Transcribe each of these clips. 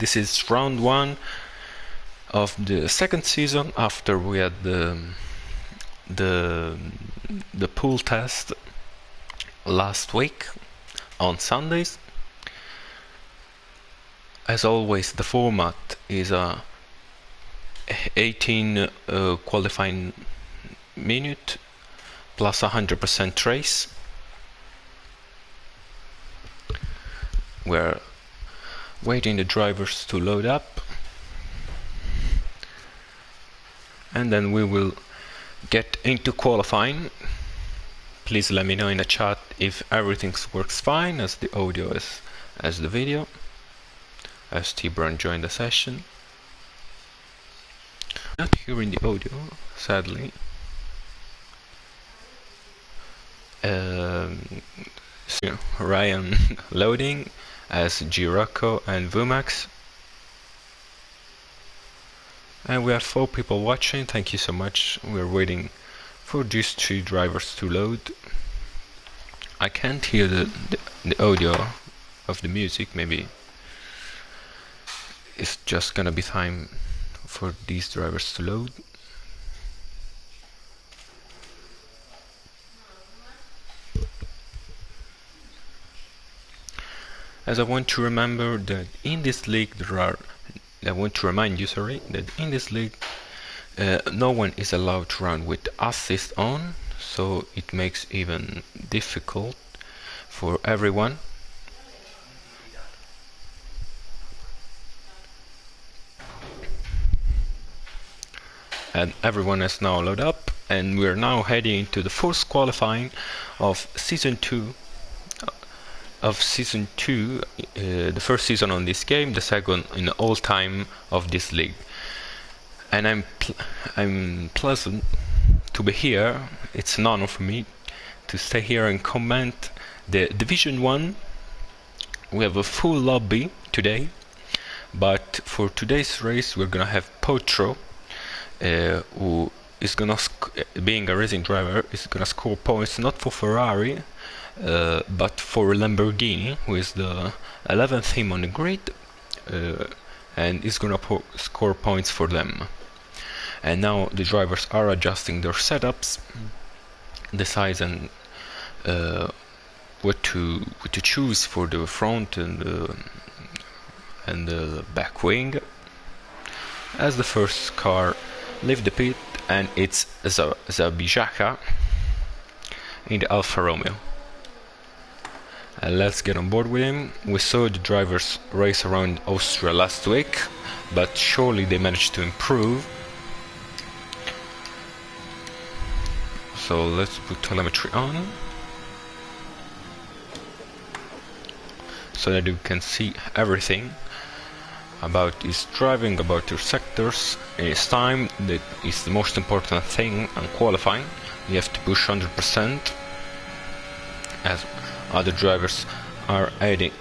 This is round 1 of the second season after we had the pool test last week on Sundays. As always, the format is a 18 qualifying minute plus 100% race. We're waiting the drivers to load up, and then we will get into qualifying. Please let me know in the chat if everything works fine as the audio as the video, as T-Brown joined the session. Not hearing the audio, sadly. So Ryan loading as Girocco and Vumax. And we have 4 people watching, thank you so much. We're waiting for these 2 drivers to load. I can't hear the audio of the music, maybe it's just gonna be time for these drivers to load. As I want to remember that in this league I want to remind you, that in this league no one is allowed to run with assist on, so it makes even difficult for everyone. And everyone has now loaded up, and we're now heading into the first qualifying of season 2. The first season on this game, the second in all time of this league. And I'm pleasant to be here. It's an honor for me to stay here and comment the Division 1. We have a full lobby today, but for today's race we're gonna have Potro, who is gonna being a racing driver, is gonna score points not for Ferrari, but for Lamborghini, who is the 11th team on the grid, and is gonna score points for them. And now the drivers are adjusting their setups, the size and what to choose for the front and the back wing. As the first car leaves the pit, and it's Zabijaka in the Alfa Romeo. Let's get on board with him. We saw the drivers race around Austria last week, but surely they managed to improve. So let's put telemetry on, so that you can see everything about his driving, about your sectors, and his time. That is the most important thing on qualifying. You have to push 100%, as other drivers are adding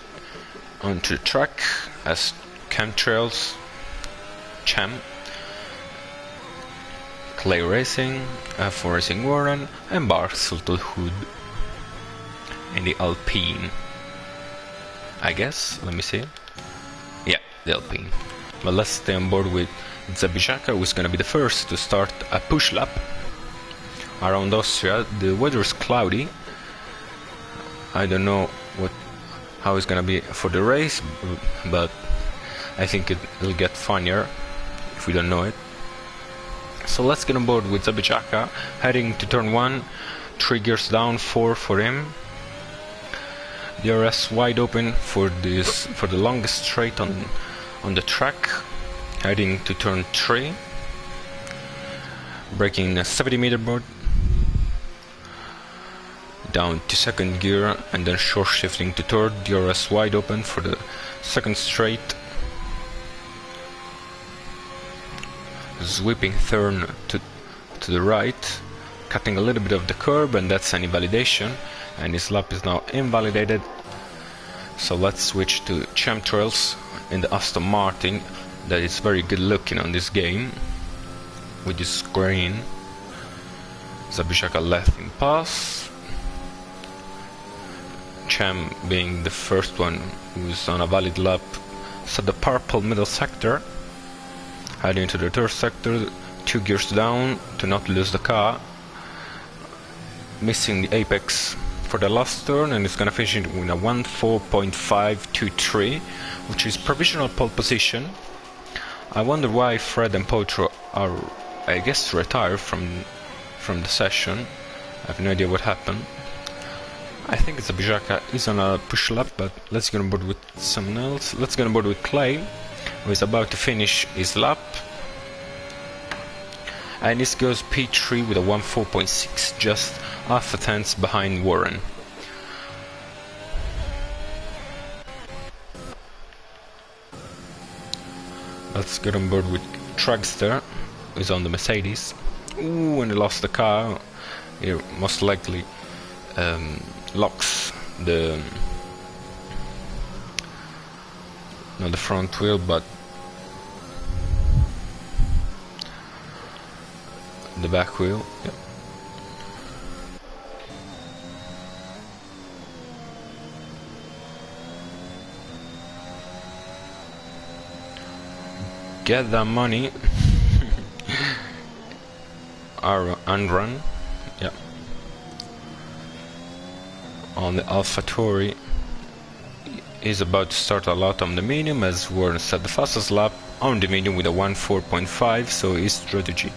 onto the track, as Chemtrails, Chem, Clay Racing, F1 Racing Warren, and Barcelona Hood in the Alpine. I guess, let me see. Yeah, the Alpine. But let's stay on board with Zabijaka, who is gonna be the first to start a push lap around Austria. The weather is cloudy. I don't know how it's gonna be for the race, but I think it'll get funnier if we don't know it. So let's get on board with Zabijaka, heading to turn 1, 3 gears down, 4 for him. DRS wide open for the longest straight on the track, heading to turn 3, braking a 70-meter board, down to second gear, and then short shifting to third, DRS wide open for the second straight, sweeping turn to the right, cutting a little bit of the curb, and that's an invalidation, and his lap is now invalidated. So let's switch to Chemtrails in the Aston Martin, that is very good looking on this game with this green. Zabijaka left in pass, Chem being the first one who's on a valid lap, So the purple middle sector, heading to the third sector, 2 gears down to not lose the car, missing the apex for the last turn, and it's gonna finish it with a 1:4.523, which is provisional pole position. I wonder why Fred and Potro are, I guess, retired from the session. I have no idea what happened. I think it's a Bijaka is on a push lap, but let's get on board with someone else. Let's get on board with Clay, who is about to finish his lap. And this goes P3 with a 1:4.6, just half a tenth behind Warren. Let's get on board with Dragster, who's on the Mercedes. Ooh, and he lost the car. He most likely locks the not the front wheel, but the back wheel. Yep. Get that money. Our unrun. Yep. On the AlphaTauri is about to start a lot on the medium, as Warren set the fastest lap on the medium with a 1:4.5, so his strategy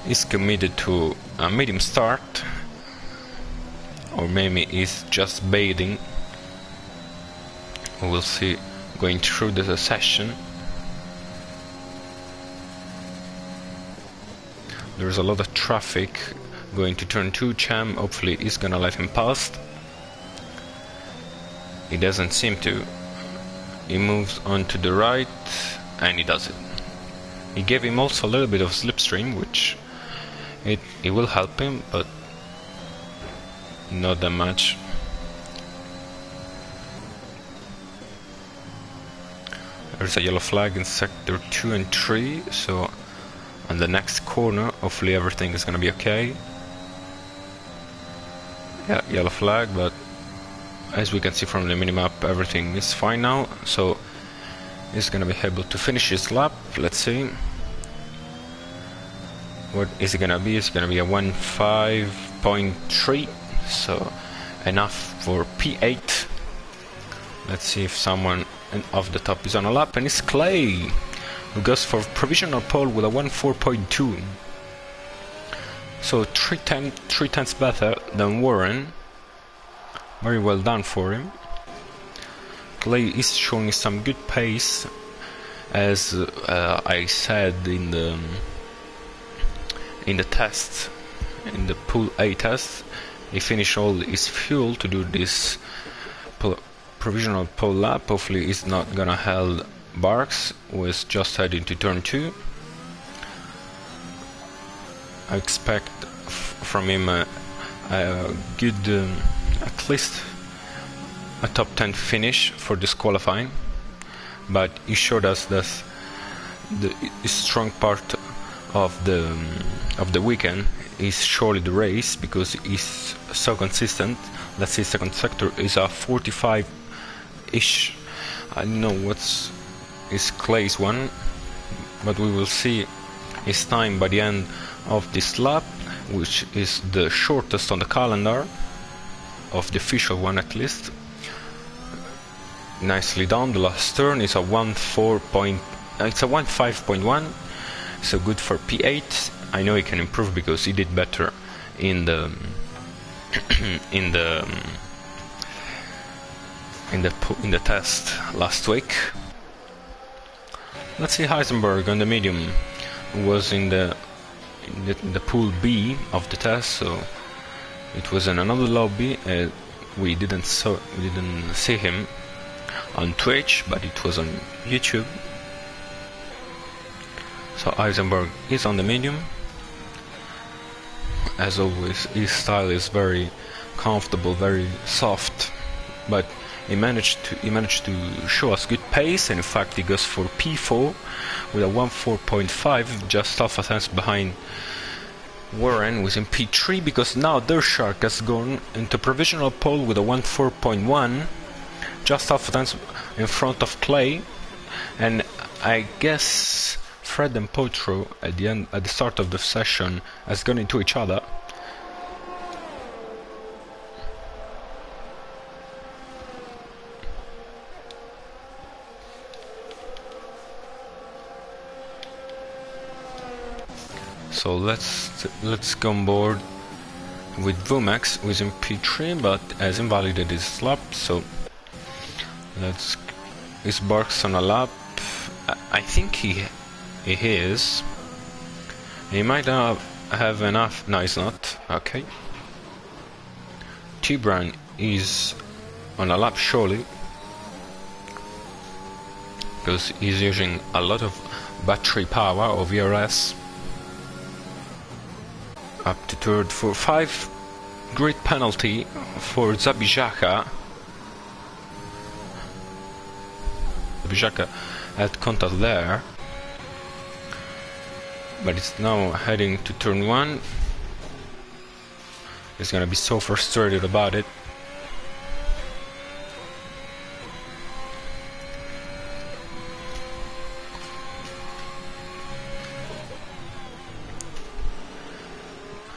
is committed to a medium start, or maybe he's just baiting. We'll see going through the session. There's a lot of traffic going to turn 2. Cham hopefully is gonna let him past. He doesn't seem to. He moves on to the right, and he does it. He gave him also a little bit of slipstream, which it will help him, but not that much. There's a yellow flag in sector 2 and 3, so on the next corner hopefully everything is gonna be okay. Yeah, yellow flag, but as we can see from the minimap, everything is fine now, so he's gonna be able to finish his lap. Let's see. What is it gonna be? It's gonna be a 1:5.3, so enough for P8. Let's see if someone off the top is on a lap, and it's Clay, who goes for provisional pole with a 1:4.2. So 3 tenths better than Warren. Very well done for him. Clay is showing some good pace, as I said in the test, in the Pool A test. He finished all his fuel to do this provisional pole lap. Hopefully he's not gonna held Barks, who is just heading to turn 2. I expect from him a good, at least a top 10 finish for this qualifying, but he showed us that the strong part of the weekend is surely the race, because he's so consistent. Let's say second sector is a 45-ish. I don't know what's his Clay's one, but we will see his time by the end of this lap, which is the shortest on the calendar, of the official one at least. Nicely done. The last turn is a 1:5.1, so good for P8. I know he can improve because he did better in the in the test last week. Let's see Heisenberg on the medium, who was in the pool B of the test, so it was in another lobby. We didn't see him on Twitch, but it was on YouTube. So Eisenberg is on the medium. As always, his style is very comfortable, very soft, but he managed to show us good pace, and in fact he goes for P4 with a 1:4.5, just half a tenth behind Warren, was in P3, because now their Shark has gone into provisional pole with a 1:4.1, just half a tenth in front of Clay, and I guess Fred and Potro at the start of the session has gone into each other. So let's go on board with Vumax, who is in P3 but has invalidated his lap, so his Barks on a lap. I think he is. He might have enough. No, he's not. Okay. Tibran is on a lap surely, because he's using a lot of battery power of VRS. Up to third for 5 grid penalty for Zabijaka. Zabijaka had contact there, but it's now heading to turn 1. He's gonna be so frustrated about it.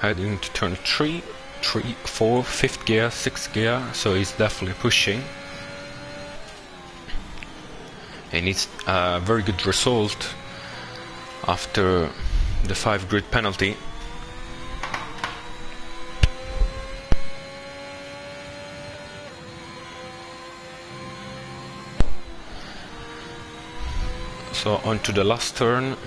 Heading to turn 3, 4, 5th gear, 6th gear, so he's definitely pushing. He needs a very good result after the 5 grid penalty. So on to the last turn.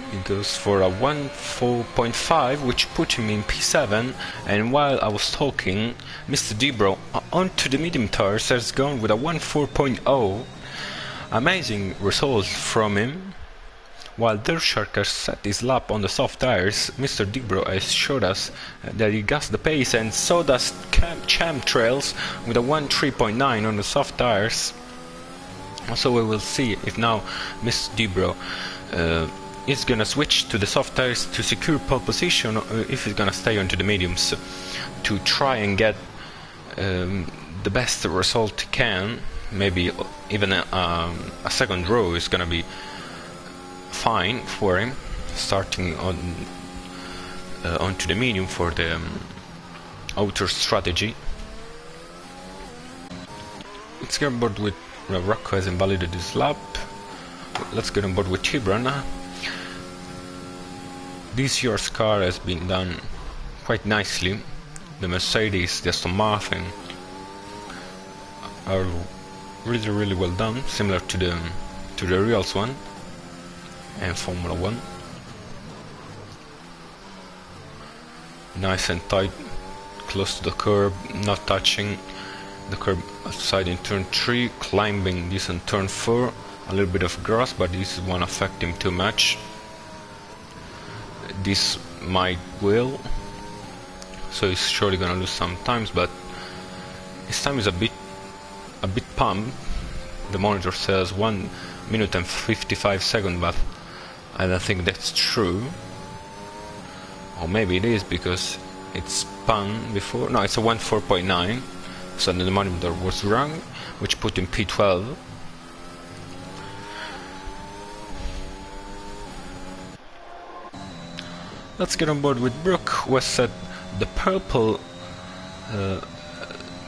He goes for a 1.4.5, which put him in P7, and while I was talking, Mr. Debro onto the medium tires has gone with a 1.4.0. Amazing result from him. While Dershark has set his lap on the soft tires, Mr. Debro has showed us that he got the pace, and so does Champ Trails with a 1.3.9 on the soft tires. So we will see if now Mr. Debro is gonna switch to the soft tires to secure pole position, or if he's gonna stay onto the mediums to try and get the best result he can. Maybe even a second row is gonna be fine for him, starting onto the medium for the outer strategy. Let's get on board with Rocco has invalidated his lap. Let's get on board with Tibrana. This year's car has been done quite nicely. The Mercedes, the Aston Martin are really well done, similar to the Reals one and Formula 1. Nice and tight, close to the curb, not touching the curb outside in turn 3, climbing this in turn 4. A little bit of grass, but this won't affect him too much. This might will, so he's surely gonna lose some times, but his time is a bit pumped. The monitor says 1 minute and 55 seconds, but I don't think that's true. Or maybe it is, because it's spun before. No, it's a 1.4.9, so the monitor was wrong, which put him P12. Let's get on board with Brooke, who has set the purple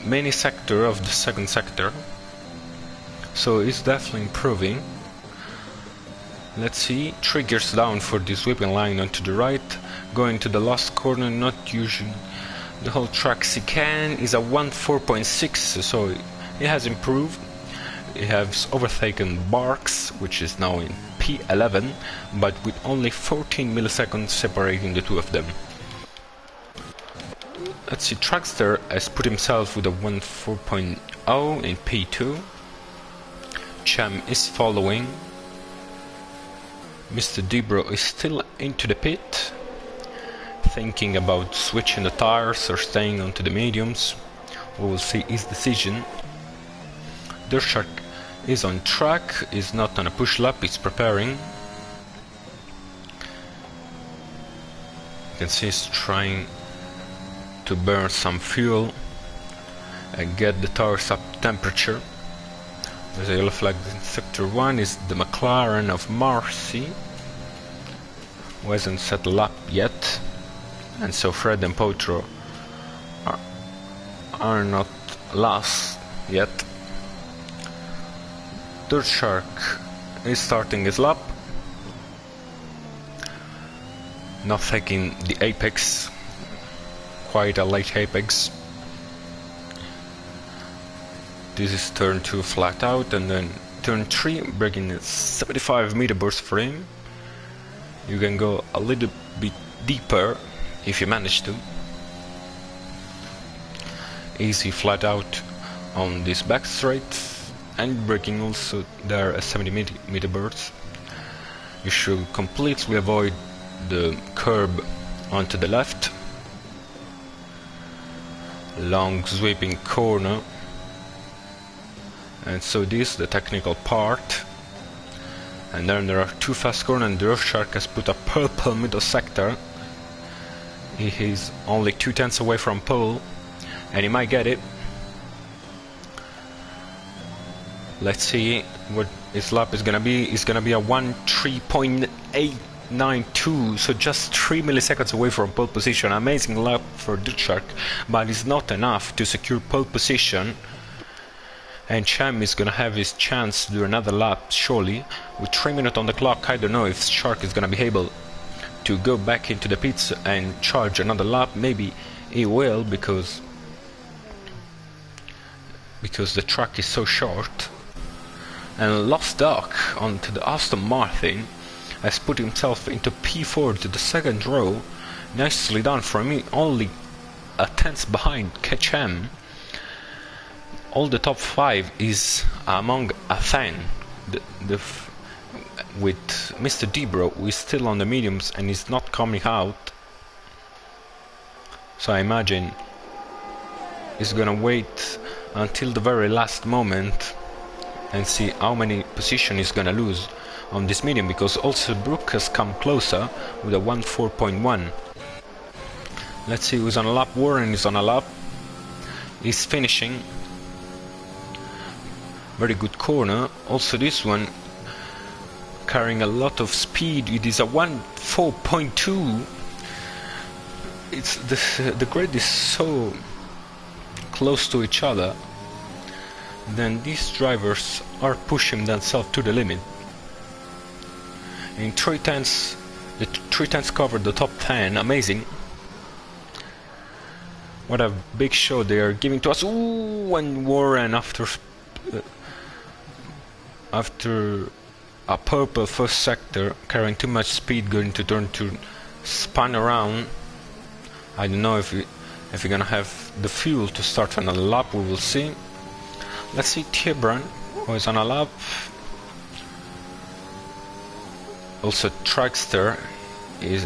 mini sector of the second sector, so he's definitely improving. Let's see, 3 gears down for this whipping line onto the right, going to the last corner, not using the whole track chicane. Is a 1.4.6, so he has improved. He has overtaken Barks, which is now in P11, but with only 14 milliseconds separating the two of them. Let's see, Trackster has put himself with a 1.4.0 in P2. Cham is following. Mr. Debro is still into the pit, thinking about switching the tires or staying onto the mediums. We will see his decision. Dershark is on track, is not on a push lap, he's preparing. You can see he's trying to burn some fuel and get the tires up temperature. There's a yellow flag in sector 1 is the McLaren of Marcy, who hasn't settled up yet, and so Fred and Potro are not last yet. Dirt Shark is starting his lap, not taking the apex, quite a late apex. This is turn 2 flat out, and then turn 3 breaking a 75 meter burst for him. You can go a little bit deeper if you manage to. Easy flat out on this back straight, and braking also there a 70 meter burst. You should completely avoid the curb onto the left. Long sweeping corner. And so this is the technical part. And then there are 2 fast corners, and Dirt Shark has put a purple middle sector. He is only 2/10 away from pole, and he might get it. Let's see what his lap is gonna be. It's gonna be a 1:3.892, so just 3 milliseconds away from pole position. Amazing lap for Dirt Shark, but it's not enough to secure pole position. And Cham is gonna have his chance to do another lap, surely. With 3 minutes on the clock, I don't know if Shark is gonna be able to go back into the pits and charge another lap. Maybe he will, because the track is so short. And Lost Duck onto the Aston Martin has put himself into P4 to the second row. Nicely done for me, only a tenth behind Cham. All the top 5 is among a fan. With Mr. Debro, who is still on the mediums and is not coming out. So I imagine he's gonna wait until the very last moment and see how many positions he's gonna lose on this medium, because also Brook has come closer with a 1:4.1. Let's see who's on a lap. Warren is on a lap. He's finishing. Very good corner. Also this one carrying a lot of speed. It is a 1:4.2. It's the grid is so close to each other. Then these drivers are pushing themselves to the limit. In 3/10, the 3/10 covered the top 10. Amazing. What a big show they are giving to us. Ooh, and Warren after a purple first sector, carrying too much speed, going to turn to spun around. I don't know if you're gonna have the fuel to start another lap. We will see. Let's see Tibran, who is on a lap. Also Trackster is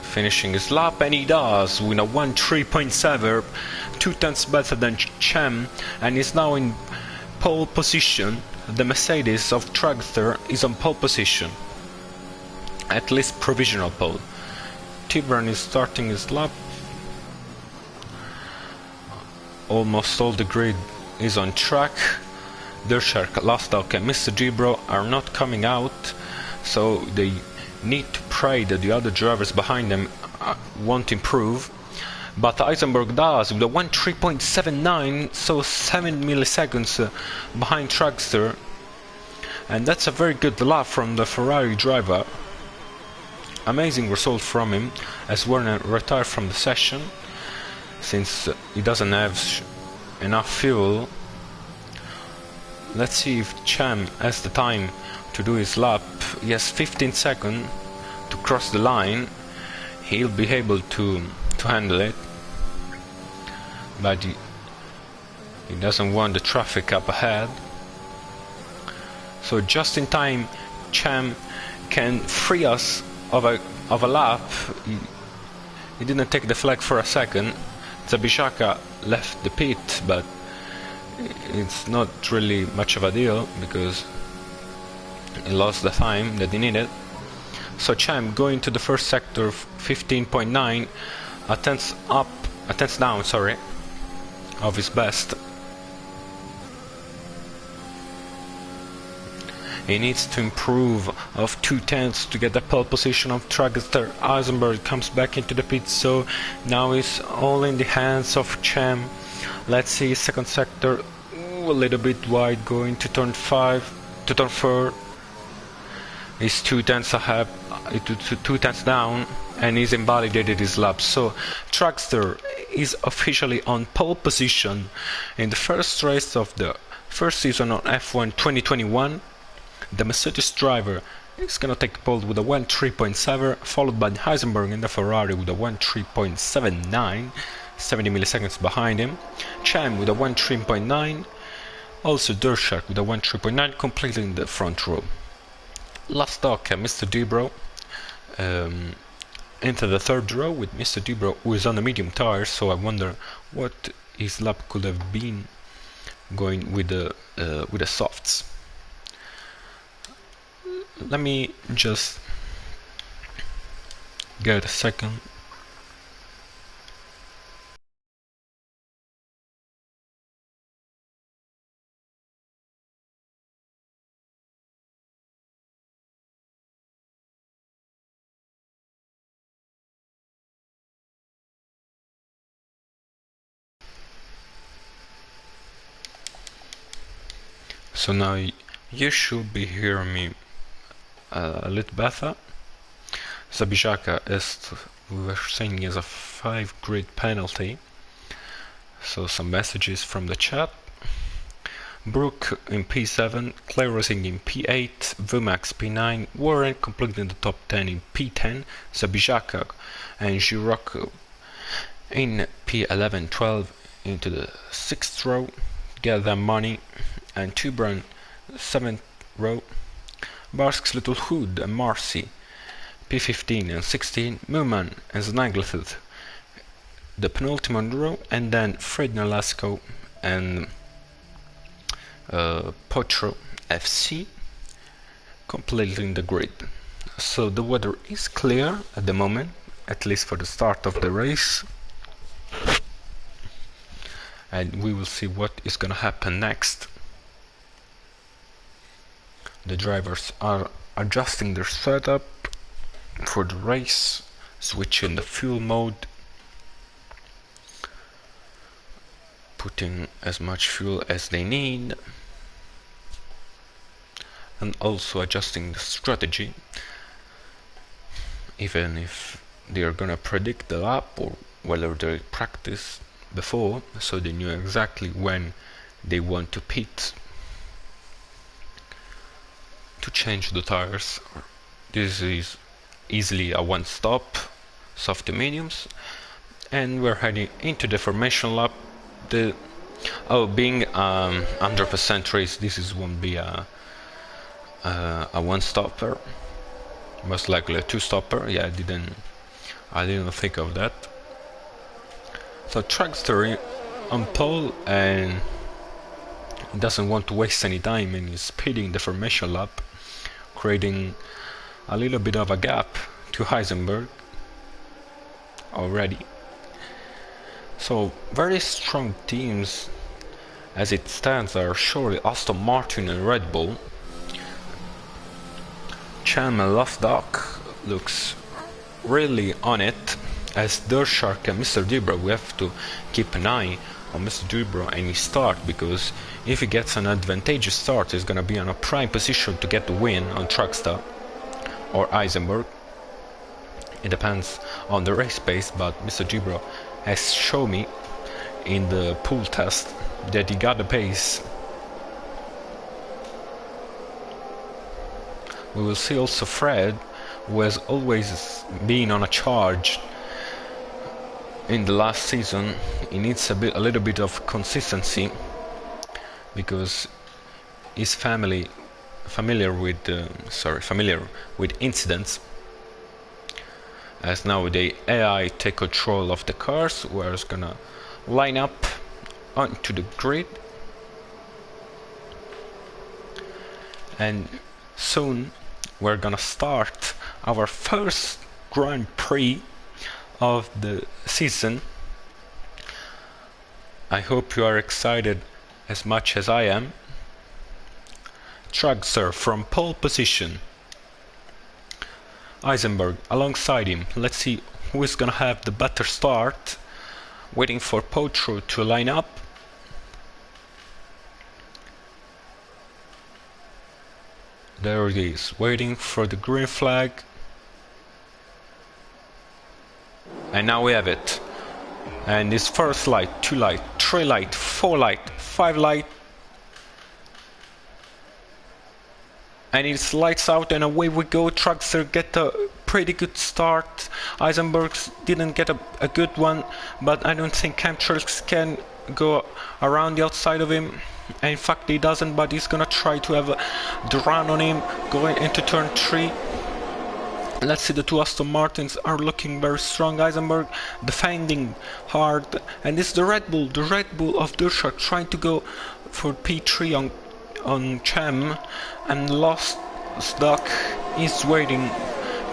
finishing his lap, and he does with a 1:3.7, 2/10 better than Cham, and is now in pole position. The Mercedes of Trackster is on pole position, at least provisional pole. Tibran is starting his lap. Almost all the grid is on track. Dirt Shark, Lost Duck and Mr. Debro are not coming out, so they need to pray that the other drivers behind them won't improve. But Eisenberg does with a 1:3.79, so 7 milliseconds behind Trackster, and that's a very good lap from the Ferrari driver. Amazing result from him, as Werner retired from the session since he doesn't have enough fuel. Let's see if Cham has the time to do his lap. He has 15 seconds to cross the line. He'll be able to handle it, but he doesn't want the traffic up ahead. So just in time, Cham can free us of a lap. He didn't take the flag for a second. Zabishaka left the pit, but it's not really much of a deal because he lost the time that he needed. So Cham going to the first sector, 15.9, a tenth down, sorry, of his best. He needs to improve of 2 tenths to get the pole position of Tragster. Eisenberg comes back into the pit, so now it's all in the hands of Chem. Let's see, second sector, a little bit wide, going to turn 5, to turn 4. He's 2 tenths ahead, 2 tenths down, and he's invalidated his lap. So Tragster is officially on pole position in the first race of the first season on F1 2021. The Mercedes driver is gonna take pole with a 1.3.7, followed by Heisenberg in the Ferrari with a 1.3.79, 70 milliseconds behind him. Cham with a 1.3.9, also Dershak with a 1.3.9, completing the front row. Last stock, Mr. Dubrow into the third row with Mr. Dubrow, who is on the medium tires, so I wonder what his lap could have been going with the softs. Let me just get a second. So now you should be hearing me a little better. Zabijaka, as we were saying, is a 5-grid penalty. So some messages from the chat. Brooke in P7, Clay Racing in P8, Vumax P9, Warren completing the top 10 in P10, Zabijaka and Giroco in P11, 12 into the 6th row, get them money, and Tubran 7th row, Barsk's Little Hood and Marcy P15 and 16, Mooman and Snaglethid the penultimate row, and then Fred Nolasco and Potro FC completing the grid. So the weather is clear at the moment, at least for the start of the race, and we will see what is gonna happen next. The drivers are adjusting their setup for the race, switching the fuel mode, putting as much fuel as they need, and also adjusting the strategy, even if they are gonna predict the lap or whether they practiced before, so they knew exactly when they want to pit to change the tires. This is easily a one stop, soft to mediums, and we're heading into the formation lap. Being 100% race, won't be a one stopper, most likely a two stopper. Yeah, I didn't think of that. So Tragster on pole, and he doesn't want to waste any time, and he's speeding the formation lap, creating a little bit of a gap to Heisenberg already. So very strong teams as it stands are surely Aston Martin and Red Bull. Chan and Lost Dock looks really on it, as Dershark and Mr. Dubrow. We have to keep an eye on Mr. Dubrow and his start, because if he gets an advantageous start, he's gonna be in a prime position to get the win on Tragster or Eisenberg. It depends on the race pace, but Mr. Dubrow has shown me in the pool test that he got the pace. We will see also Fred, who has always been on a charge in the last season. He needs a little bit of consistency, because he's familiar with incidents, as now the AI take control of the cars, where it's gonna line up onto the grid, and soon we're gonna start our first Grand Prix of the season. I hope you are excited as much as I am. Dragster from pole position. Eisenberg alongside him. Let's see who is gonna have the better start. Waiting for Potro to line up. There it is, waiting for the green flag. And now we have it. And it's first light, 2 light, 3 light, 4 light, 5 light. And it's lights out and away we go. Dragster get a pretty good start. Eisenberg didn't get a good one, but I don't think Chemtrails can go around the outside of him. And in fact he doesn't, but he's gonna try to have the run on him going into turn 3. Let's see, the two Aston Martins are looking very strong. Eisenberg defending hard, and it's the Red Bull of Durshark trying to go for P3 on Chem, and Lost Stock is waiting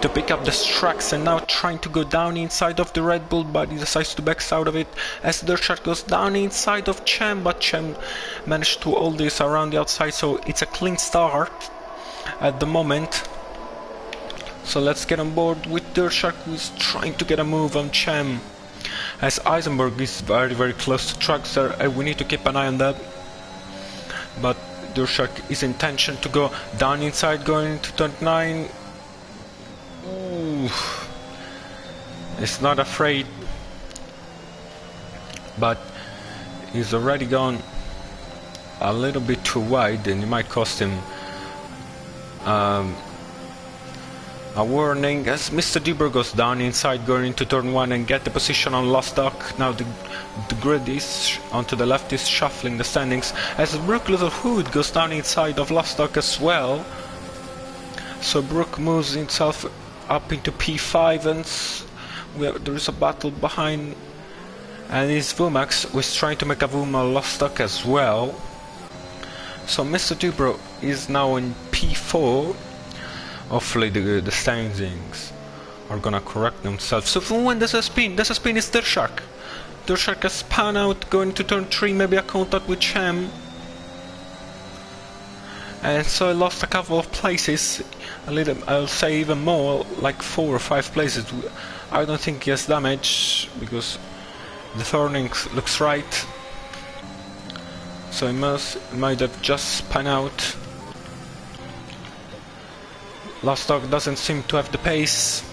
to pick up the tracks and now trying to go down inside of the Red Bull, but he decides to back out of it as Durshark goes down inside of Chem, but Chem managed to hold this around the outside, so it's a clean start at the moment. So let's get on board with Durshark, who is trying to get a move on Chem, as Eisenberg is very close to Dragster, and we need to keep an eye on that. But Durshark is intention to go down inside going into turn 9. Ooh. It's not afraid, but he's already gone a little bit too wide, and it might cost him a warning as Mr. Dibber goes down inside going into turn 1 and get the position on Lost Dock. Now the grid is onto the left is shuffling the standings as Brooke Littlehood goes down inside of Lost Dock as well. So Brooke moves himself up into P5 and there is a battle behind, and it's Vumax who is trying to make a Vuma Lost Dock as well. So Mr. Dubro is now in P4. Hopefully the standings are gonna correct themselves. So when there's a spin is Durshark. Durshark has spun out going to turn 3, maybe a contact with Chem. And so I lost a couple of places, I'll say even more, like 4 or 5 places. I don't think he has damage, because the turning looks right. So he might have just spun out. Lost Dog doesn't seem to have the pace.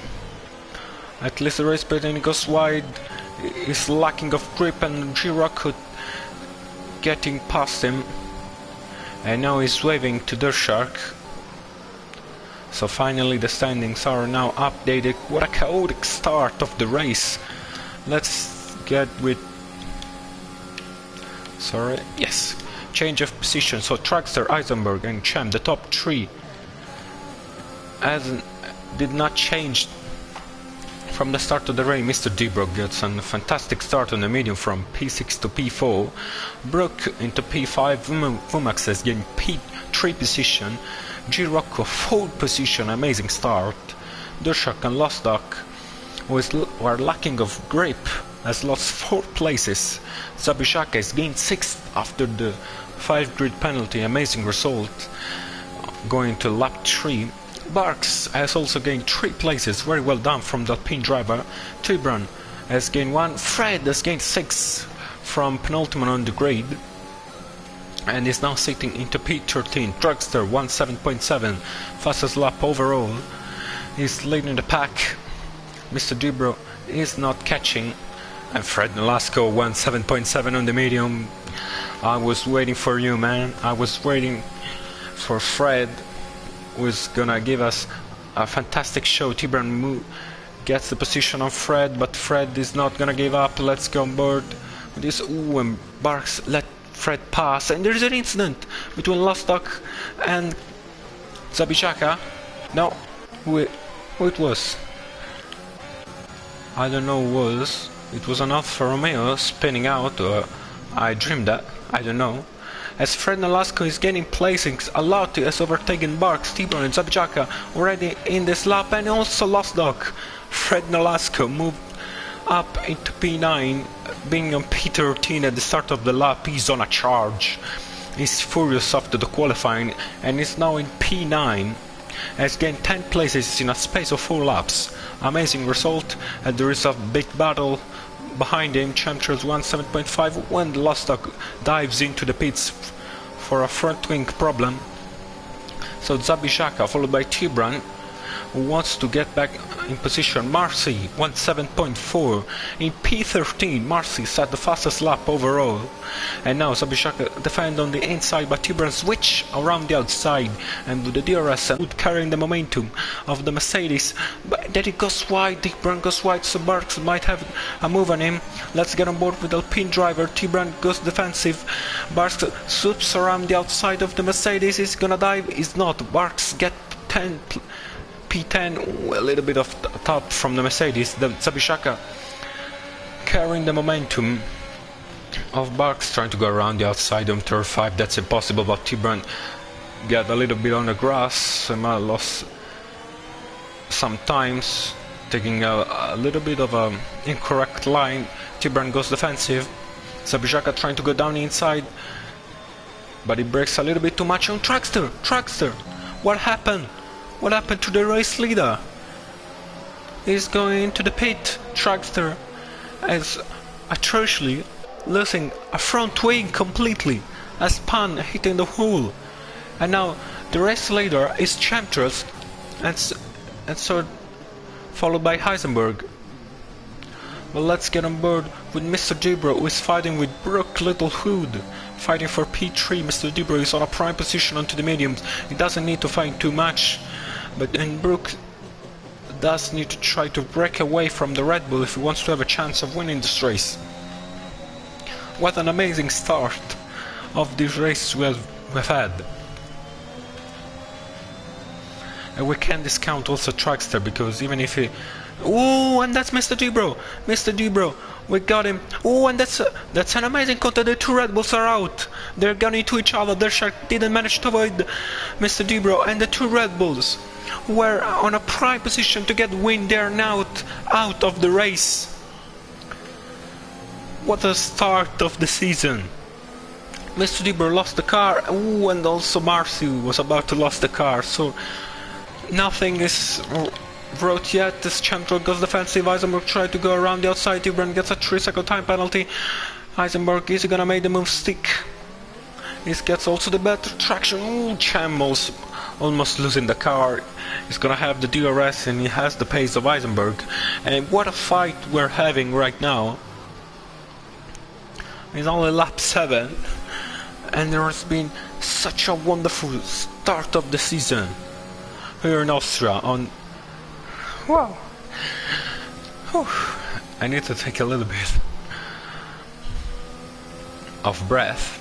At least the race pattern goes wide. He's lacking of grip, and G-Rock getting past him. And now he's waving to Durshark. So finally the standings are now updated. What a chaotic start of the race. Let's get with... change of position. So Dragster, Eisenberg and Chem, the top 3, did not change from the start of the race. Mr. D-Brook gets a fantastic start on the medium from P6 to P4. Brook into P5, Vumax is getting P3 position, G-Rocco 4th position, amazing start. Durshark and Lost Dock, who are lacking of grip, has lost 4 places. Zabishaka is gained 6th after the 5 grid penalty, amazing result, going to lap 3. Barks has also gained 3 places, very well done from the Alpine driver. Tibran has gained 1, Fred has gained 6 from penultimate on the grid, and is now sitting into P13. Dragster 17.7, fastest lap overall, is leading the pack. Mr. Dubro is not catching, and Fred Nolasco 17.7 on the medium. I was waiting for you, man. I was waiting for Fred, who's gonna give us a fantastic show. Tibran gets the position on Fred, but Fred is not gonna give up. Let's go on board with this. Ooh, and Barks let Fred pass, and there's an incident between Lost Dock and Zabishaka. No, who it was? I don't know who it was. It was an Alfa Romeo spinning out, or I dreamed that, I don't know. As Fred Nolasco is gaining placings, a lot has overtaken Barks, Tibor and Zabijaka already in this lap, and also Lost Dock. Fred Nolasco moved up into P9, being on P13 at the start of the lap. He's on a charge. is furious after the qualifying and is now in P9. Has gained 10 places in a space of 4 laps. Amazing result, and there is a big battle behind him. Chemtrails 17.5 when the last dog dives into the pits for a front wing problem. So Zabijaka followed by Tibran, who wants to get back in position. Marcy 17.4 in P13. Marcy set the fastest lap overall, and now Zabijaka defend on the inside, but Tibran switch around the outside, and with the DRS and carrying the momentum of the Mercedes. But then it goes wide. Tibran goes wide, so Barks might have a move on him. Let's get on board with Alpine driver. Tibran goes defensive. Barks swoops around the outside of the Mercedes. He's gonna dive. He's not. Barks get P10, a little bit of top from the Mercedes. The Zabijaka carrying the momentum of Barks, trying to go around the outside of turn 5. That's impossible, but Tibran got a little bit on the grass and lost sometimes, taking a little bit of an incorrect line. Tibran goes defensive. Zabijaka trying to go down the inside, but he breaks a little bit too much on Trackster. Trackster, what happened? What happened to the race leader? He's going into the pit. Trackster is atrociously losing a front wing completely. A span hitting the hole. And now the race leader is Chemtrails, and so followed by Heisenberg. Well, let's get on board with Mr. Dubrow, who is fighting with Brooke Littlehood. Fighting for P3. Mr. Dubrow is on a prime position onto the mediums. He doesn't need to fight too much. But then Brooke does need to try to break away from the Red Bull if he wants to have a chance of winning this race. What an amazing start of this race we've had. And we can't discount also Trackster, because even if he... Oh, and that's Mr. Dubrow! Mr. Dubrow, we got him! Oh, and that's an amazing contact. The 2 Red Bulls are out! They're gunning into each other. Their shark didn't manage to avoid Mr. Dubrow, and the 2 Red Bulls were on a prime position to get win. They're now out of the race. What a start of the season. Mr. Dubrow lost the car. Ooh, and also Marcy was about to lose the car. So nothing is wrote yet. This Chemtrail goes defensive. Heisenberg tried to go around the outside. Tibran gets a 3-second time penalty. Heisenberg is gonna make the move stick. He gets also the better traction. Ooh, Chem almost losing the car. He's gonna have the DRS and he has the pace of Heisenberg. And what a fight we're having right now. It's only lap 7, and there has been such a wonderful start of the season here in Austria. Wow. Whew. I need to take a little bit of breath,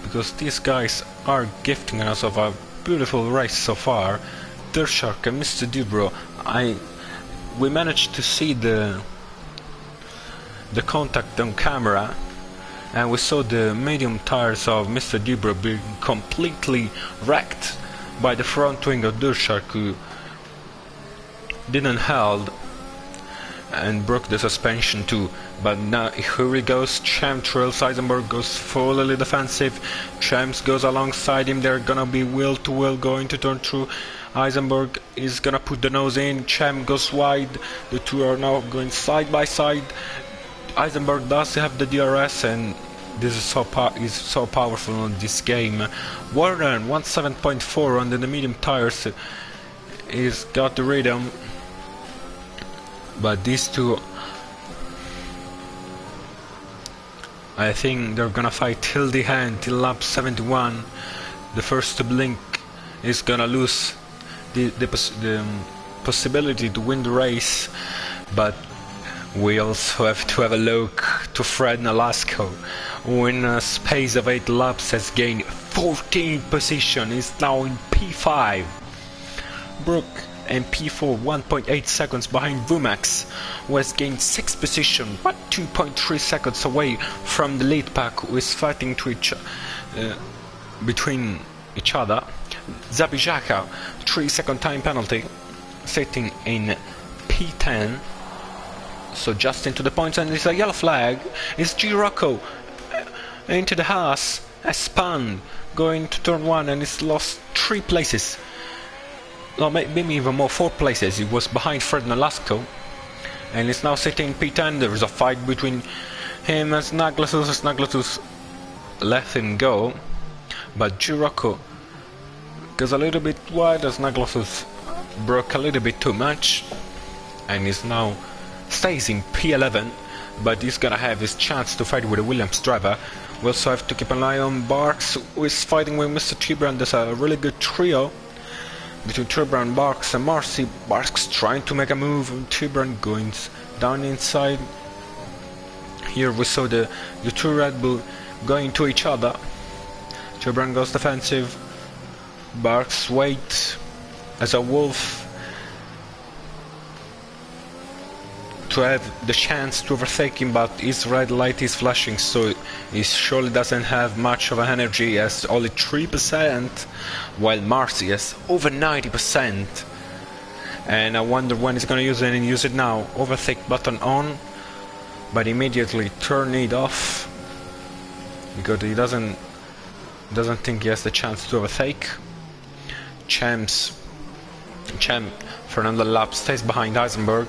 because these guys are gifting us of a beautiful race so far. Dershak and Mr. Dubrow, we managed to see the contact on camera, and we saw the medium tires of Mr. Dubrow being completely wrecked by the front wing of Dershak, who didn't hold and broke the suspension too. But now here he goes. Chemtrails. Heisenberg goes fully defensive. Chems goes alongside him. They're gonna be wheel to wheel going to turn through. Heisenberg is gonna put the nose in. Chem goes wide. The two are now going side by side. Heisenberg does have the DRS, and this is so powerful in this game. Warren 17.4 under the medium tires. He's got the rhythm, but these two, I think they're gonna fight till the end, till lap 71. The first to blink is gonna lose the possibility to win the race. But we also have to have a look to Fred Nolasco, who in a space of 8 laps has gained 14 position, is now in P5. Brooke and P4, 1.8 seconds behind Vumax, who has gained 6 position, 2.3 seconds away from the lead pack, who is fighting to between each other. Zabijaka, 3-second time penalty, sitting in P10. So just into the points, and it's a yellow flag. It's G Rocco into the Haas, has spun, going to turn 1 and it's lost 3 places. No, maybe even more, 4 places. It was behind Fred Nolasco. And it's now sitting P10. There is a fight between him and Snaglatus. Snaglatus let him go. But Juroko goes a little bit wide as Snaglatus broke a little bit too much. And is now stays in P11. But he's gonna have his chance to fight with a Williams driver. We also have to keep an eye on Barks, who is fighting with Mr. Tibran. There's a really good trio between Tibran, Barks and Marcy. Barks trying to make a move, and Tibran going down inside. Here we saw the two Red Bull going to each other. Tibran goes defensive. Barks waits as a wolf to have the chance to overtake him, but his red light is flashing, so he surely doesn't have much of an energy. He has only 3%, while Marcy has over 90%. And I wonder when he's gonna use it, and use it now. Overtake button on, but immediately turn it off because he doesn't think he has the chance to overtake. Champ for another lap stays behind Heisenberg,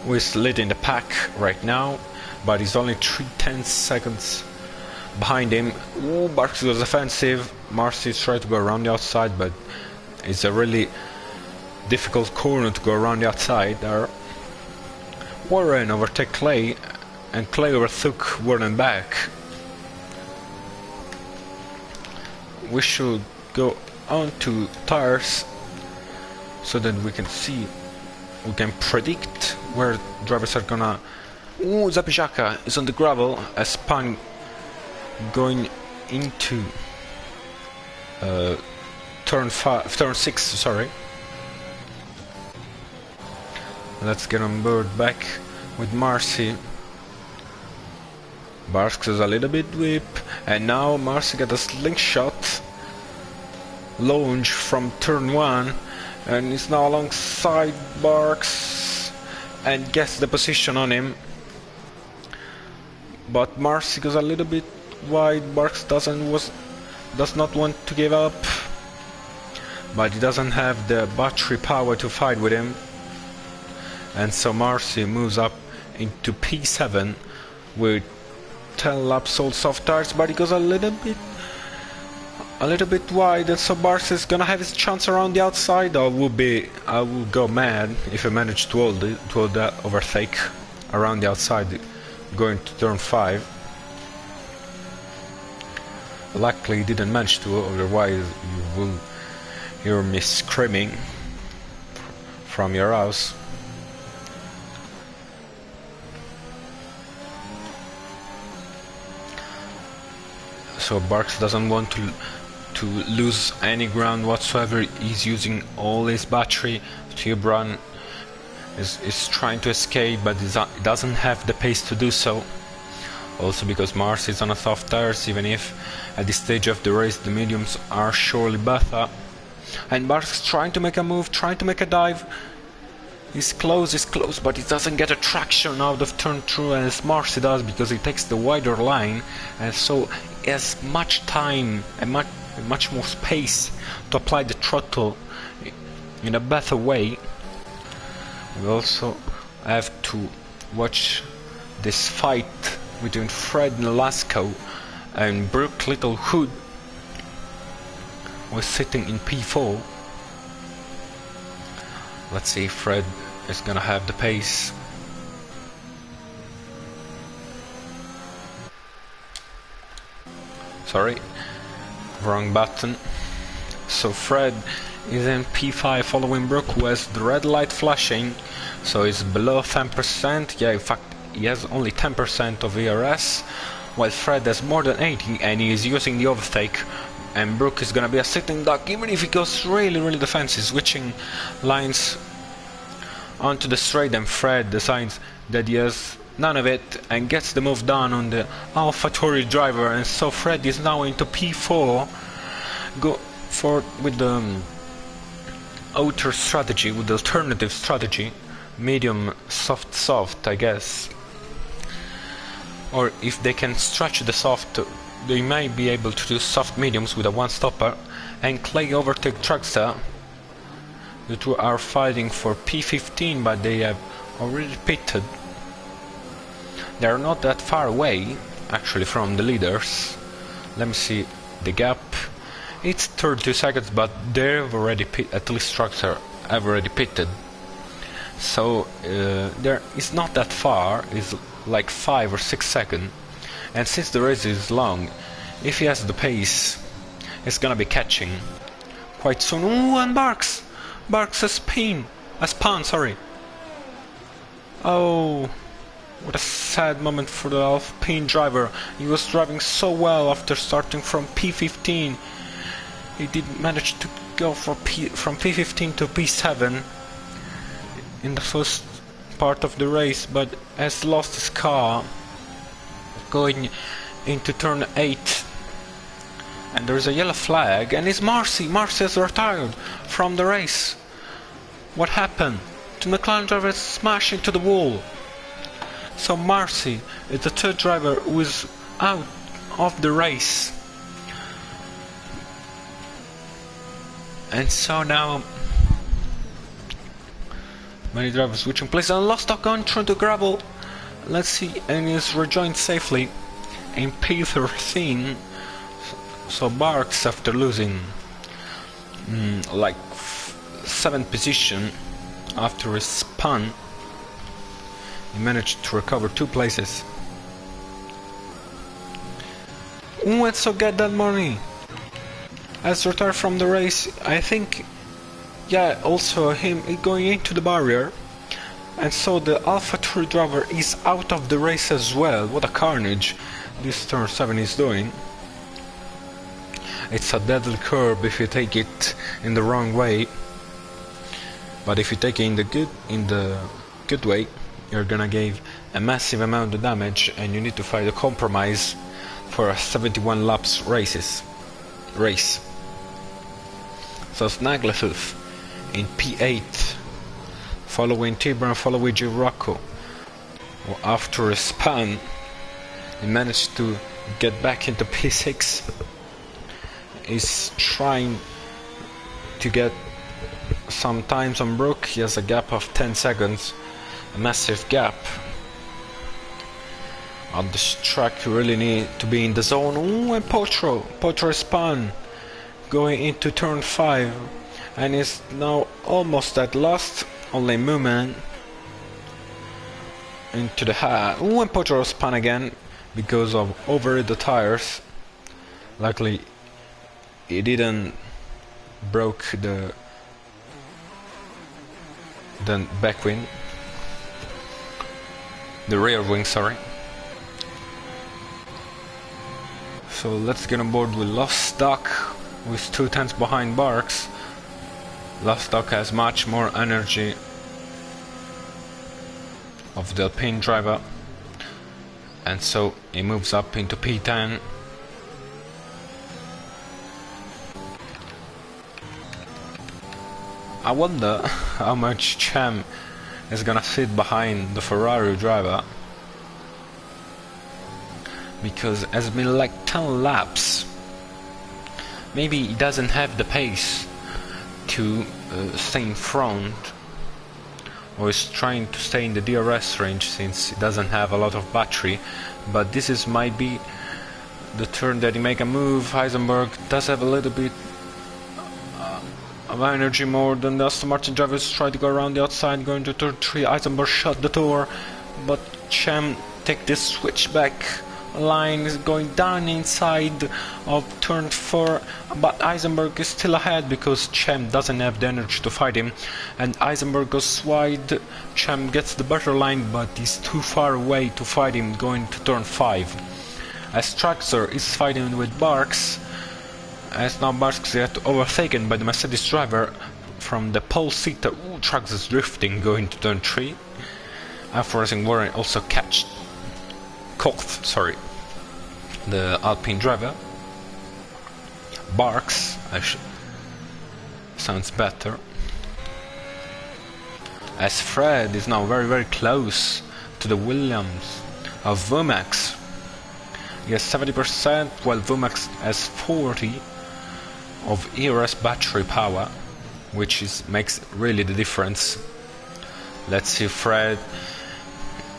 who is leading the pack right now, but he's only 3/10 seconds behind him. Ooh, Barks goes offensive. Marcy tries to go around the outside, but it's a really difficult corner to go around the outside there. Warren overtook Clay, and Clay overtook Warren back. We should go on to tires so that we can see, we can predict where drivers are gonna... Ooh, Zapijaka is on the gravel as Pan going into turn 6, sorry. Let's get on board back with Marcy. Barks is a little bit whip, and now Marcy got a slingshot launch from turn 1, and is now alongside Barks and gets the position on him. But Marcy goes a little bit wide. Barks does not want to give up, but he doesn't have the battery power to fight with him, and so Marcy moves up into P7 with 10 laps all soft tires, but he goes a little bit wide, and so Barks is gonna have his chance around the outside. I will go mad if I manage to hold that overtake around the outside going to turn 5. Luckily he didn't manage to, otherwise you will hear me screaming from your house. So Barks doesn't want to lose any ground whatsoever. He's using all his battery. Tibran is trying to escape, but he doesn't have the pace to do so. Also because Mars is on a soft tires, even if at this stage of the race the mediums are surely better. And Barks is trying to make a move, trying to make a dive. He's close, but he doesn't get a traction out of turn 2 as Marcy does, because he takes the wider line, and so he has much time and much more space to apply the throttle in a better way. We also have to watch this fight between Fred Nolasco and Brooke Littlehood, who is sitting in P4. Let's see if Fred is gonna have the pace. Sorry, wrong button. So Fred is in P5 following Brooke, who has the red light flashing, so he's below 10%. Yeah, in fact he has only 10% of ERS, while Fred has more than 80 and he is using the overtake. And Brooke is gonna be a sitting duck, even if he goes really defensive, switching lines onto the straight, and Fred decides that he has none of it and gets the move done on the AlphaTauri driver, and so Fred is now into P4. Go for with the outer strategy, with the alternative strategy, medium soft I guess, or if they can stretch the soft they may be able to do soft mediums with a one-stopper, and Clay overtake Truckster. The two are fighting for P15, but they have already pitted. They are not that far away, actually, from the leaders. Let me see the gap. It's 32 seconds, but they've already at least Truckster have already pitted. So there is not that far. It's like 5 or 6 seconds. And since the race is long, if he has the pace, it's gonna be catching quite soon. Ooh, and Barks has spun, sorry. Oh, what a sad moment for the Alpine driver. He was driving so well after starting from P15. He did manage to go from P15 to P7 in the first part of the race, but has lost his car going into turn 8. And there's a yellow flag, and it's Marcy has retired from the race. What happened? The McLaren driver smashed into the wall. So Marcy is the third driver who is out of the race. And so now many drivers switching places, and Lostock going through the gravel. Let's see, and is rejoined safely in P13. So Barks, after losing like 7th position after his spun, he managed to recover 2 places. Let's so get that money. As retired from the race, I think, yeah, also him going into the barrier. And so the AlphaTauri driver is out of the race as well. What a carnage this turn 7 is doing. It's a deadly curve if you take it in the wrong way. But if you take it in the good way, you're gonna give a massive amount of damage, and you need to find a compromise for a 71 laps race. So Snaggletooth in P8, following T-Brown, following Girocco. After a spun, he managed to get back into P6. He's trying to get some times on Brook. He has a gap of 10 seconds, a massive gap. On this track you really need to be in the zone. Ooh, and Potro spun going into turn 5 and is now almost at last. Only movement into the hat. Ooh, and Potro spun again because of overheat the tires. Luckily he didn't broke the back wing, the rear wing, sorry. So let's get on board with Lostock with 2 tenths behind Barks. Lostock has much more energy of the Alpine driver, and so he moves up into P10. I wonder how much Cham is gonna sit behind the Ferrari driver, because it's been like 10 laps. Maybe he doesn't have the pace to stay in front, or is trying to stay in the DRS range since he doesn't have a lot of battery. But this might be the turn that he make a move. Heisenberg does have a little bit of energy more than the Aston Martin drivers. Try to go around the outside, going to turn 3. Eisenberg shut the door, but Cham take this switchback line, is going down inside of turn 4, but Eisenberg is still ahead because Cham doesn't have the energy to fight him, and Eisenberg goes wide. Cham gets the better line, but he's too far away to fight him going to turn 5. As Traxxer is fighting with Barks, as now Barks gets overtaken by the Mercedes driver from the pole seat. Ooh, Traxxer is drifting going to turn 3. Alfa Racing Warren also caught the Alpine driver. Barks sounds better, as Fred is now very close to the Williams of Vomax. He has 70%, while Vumax has 40 of ERS battery power, which makes really the difference. Let's see, Fred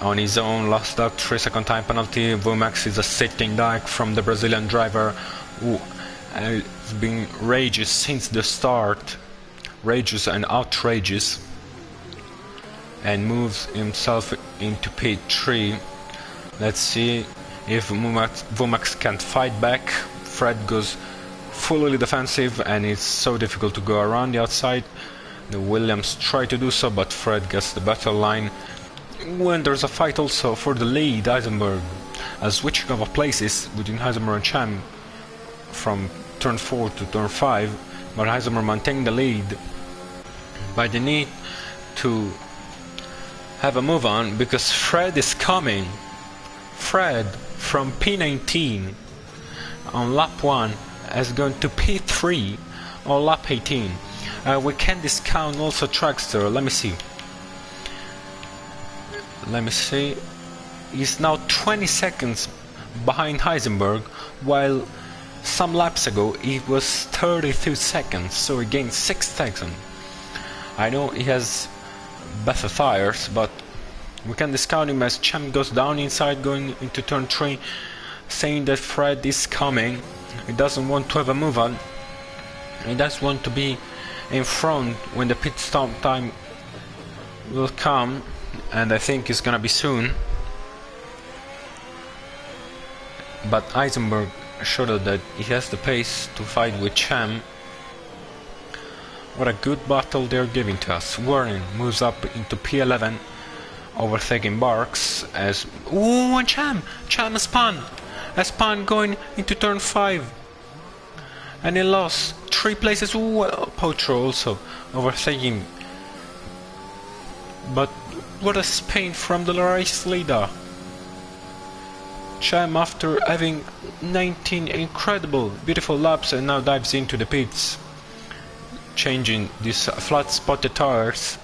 on his own, last duck, 3-second time penalty. Vumax is a sitting duck from the Brazilian driver who has been rages since the start, rages and outrageous, and moves himself into P3. Let's see if Vumax can't fight back. Fred goes fully defensive, and it's so difficult to go around the outside. The Williams try to do so, but Fred gets the battle line. When there's a fight also for the lead, Heisenberg, a switching of places between Heisenberg and Cham from turn 4 to turn 5, but Heisenberg maintained the lead. But they need to have a move on because Fred is coming. Fred from P19 on lap 1 has gone to P3 on lap 18. We can discount also Trackster. Let me see. He's now 20 seconds behind Heisenberg, while some laps ago he was 32 seconds, so he gained 6 seconds. I know he has better tires, but we can discount him as Cham goes down inside going into turn 3, saying that Fred is coming. He doesn't want to have a move on. He does want to be in front when the pit stop time will come, and I think it's gonna be soon. But Heisenberg showed that he has the pace to fight with Cham. What a good battle they're giving to us. Warren moves up into P11, overtaking Barks as... Ooh, and Cham spun! A spun going into turn 5. And he lost 3 places. Ooh, Potro also overtaking. But what a spin from the race leader. Cham, after having 19 incredible, beautiful laps, and now dives into the pits, changing these flat spotted tires.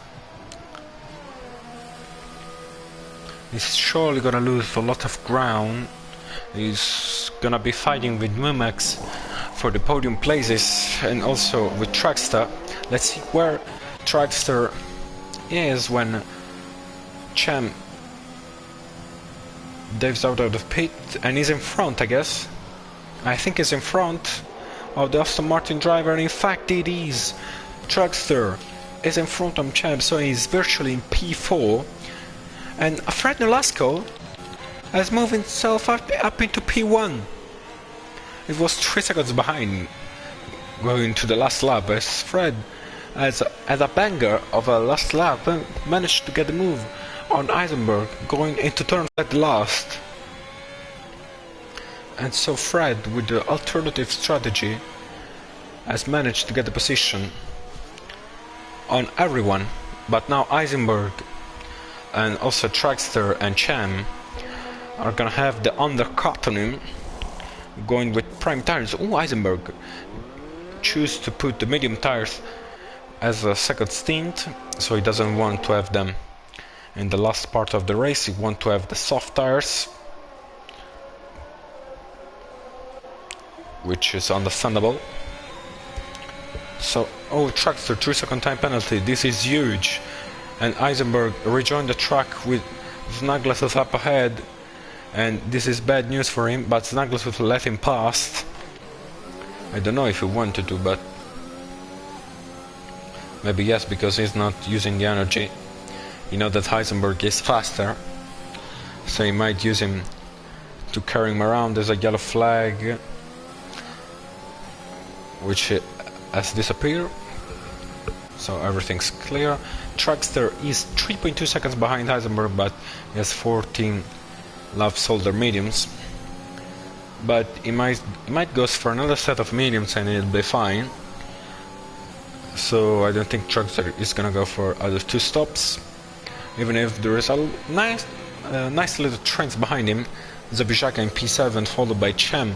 He's surely gonna lose a lot of ground. He's gonna be fighting with Mumax for the podium places, and also with Trackster. Let's see where Trackster is when Cham dives out of the pit, and he's in front, I guess. I think he's in front of the Aston Martin driver, and in fact it is. Trackster is in front of Cham, so he's virtually in P4, and Fred Nolasco has moved himself up into P1. It was 3 seconds behind going to the last lap, as Fred, as a banger of a last lap, managed to get the move on Heisenberg going into turn at last. And so Fred, with the alternative strategy, has managed to get the position on everyone, but now Heisenberg and also Trackster and Cham are gonna have the undercut on him, going with prime tires. Oh, Heisenberg choose to put the medium tires as a second stint, so he doesn't want to have them in the last part of the race. He wants to have the soft tires, which is understandable. So, oh, Trackster, 3-second time penalty. This is huge. And Heisenberg rejoined the track with Snaglass up ahead, and this is bad news for him, but Snaglass will let him past. I don't know if he wanted to, but maybe yes, because he's not using the energy. You know that Heisenberg is faster, so he might use him to carry him around. There's a yellow flag, which has disappeared, so everything's clear. Trackster is 3.2 seconds behind Heisenberg, but he has 14 love solder mediums. But he might go for another set of mediums and it'll be fine. So I don't think Trackster is gonna go for other 2 stops, even if there is a nice little trends behind him. Zabijaka in P7, followed by Cham,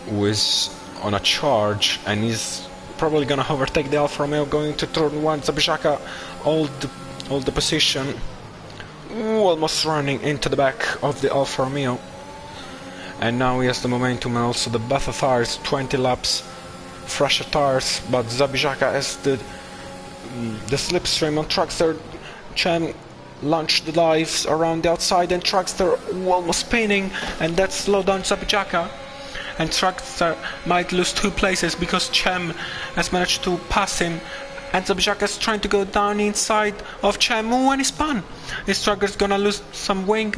who is on a charge, and he's probably gonna overtake the Alfa Romeo going to turn 1. Zabijaka hold the position. almost running into the back of the Alfa Romeo. And now he has the momentum and also the better tires, 20 laps, fresher tires, but Zabijaka has the slipstream on Truckster. Chem launched the dives around the outside and Truckster almost spinning, and that slowed down Zabijaka. And Truckster might lose 2 places because Chem has managed to pass him, and Zabijaka is trying to go down inside of Chem. And he spun. His Trucker's gonna lose some wing.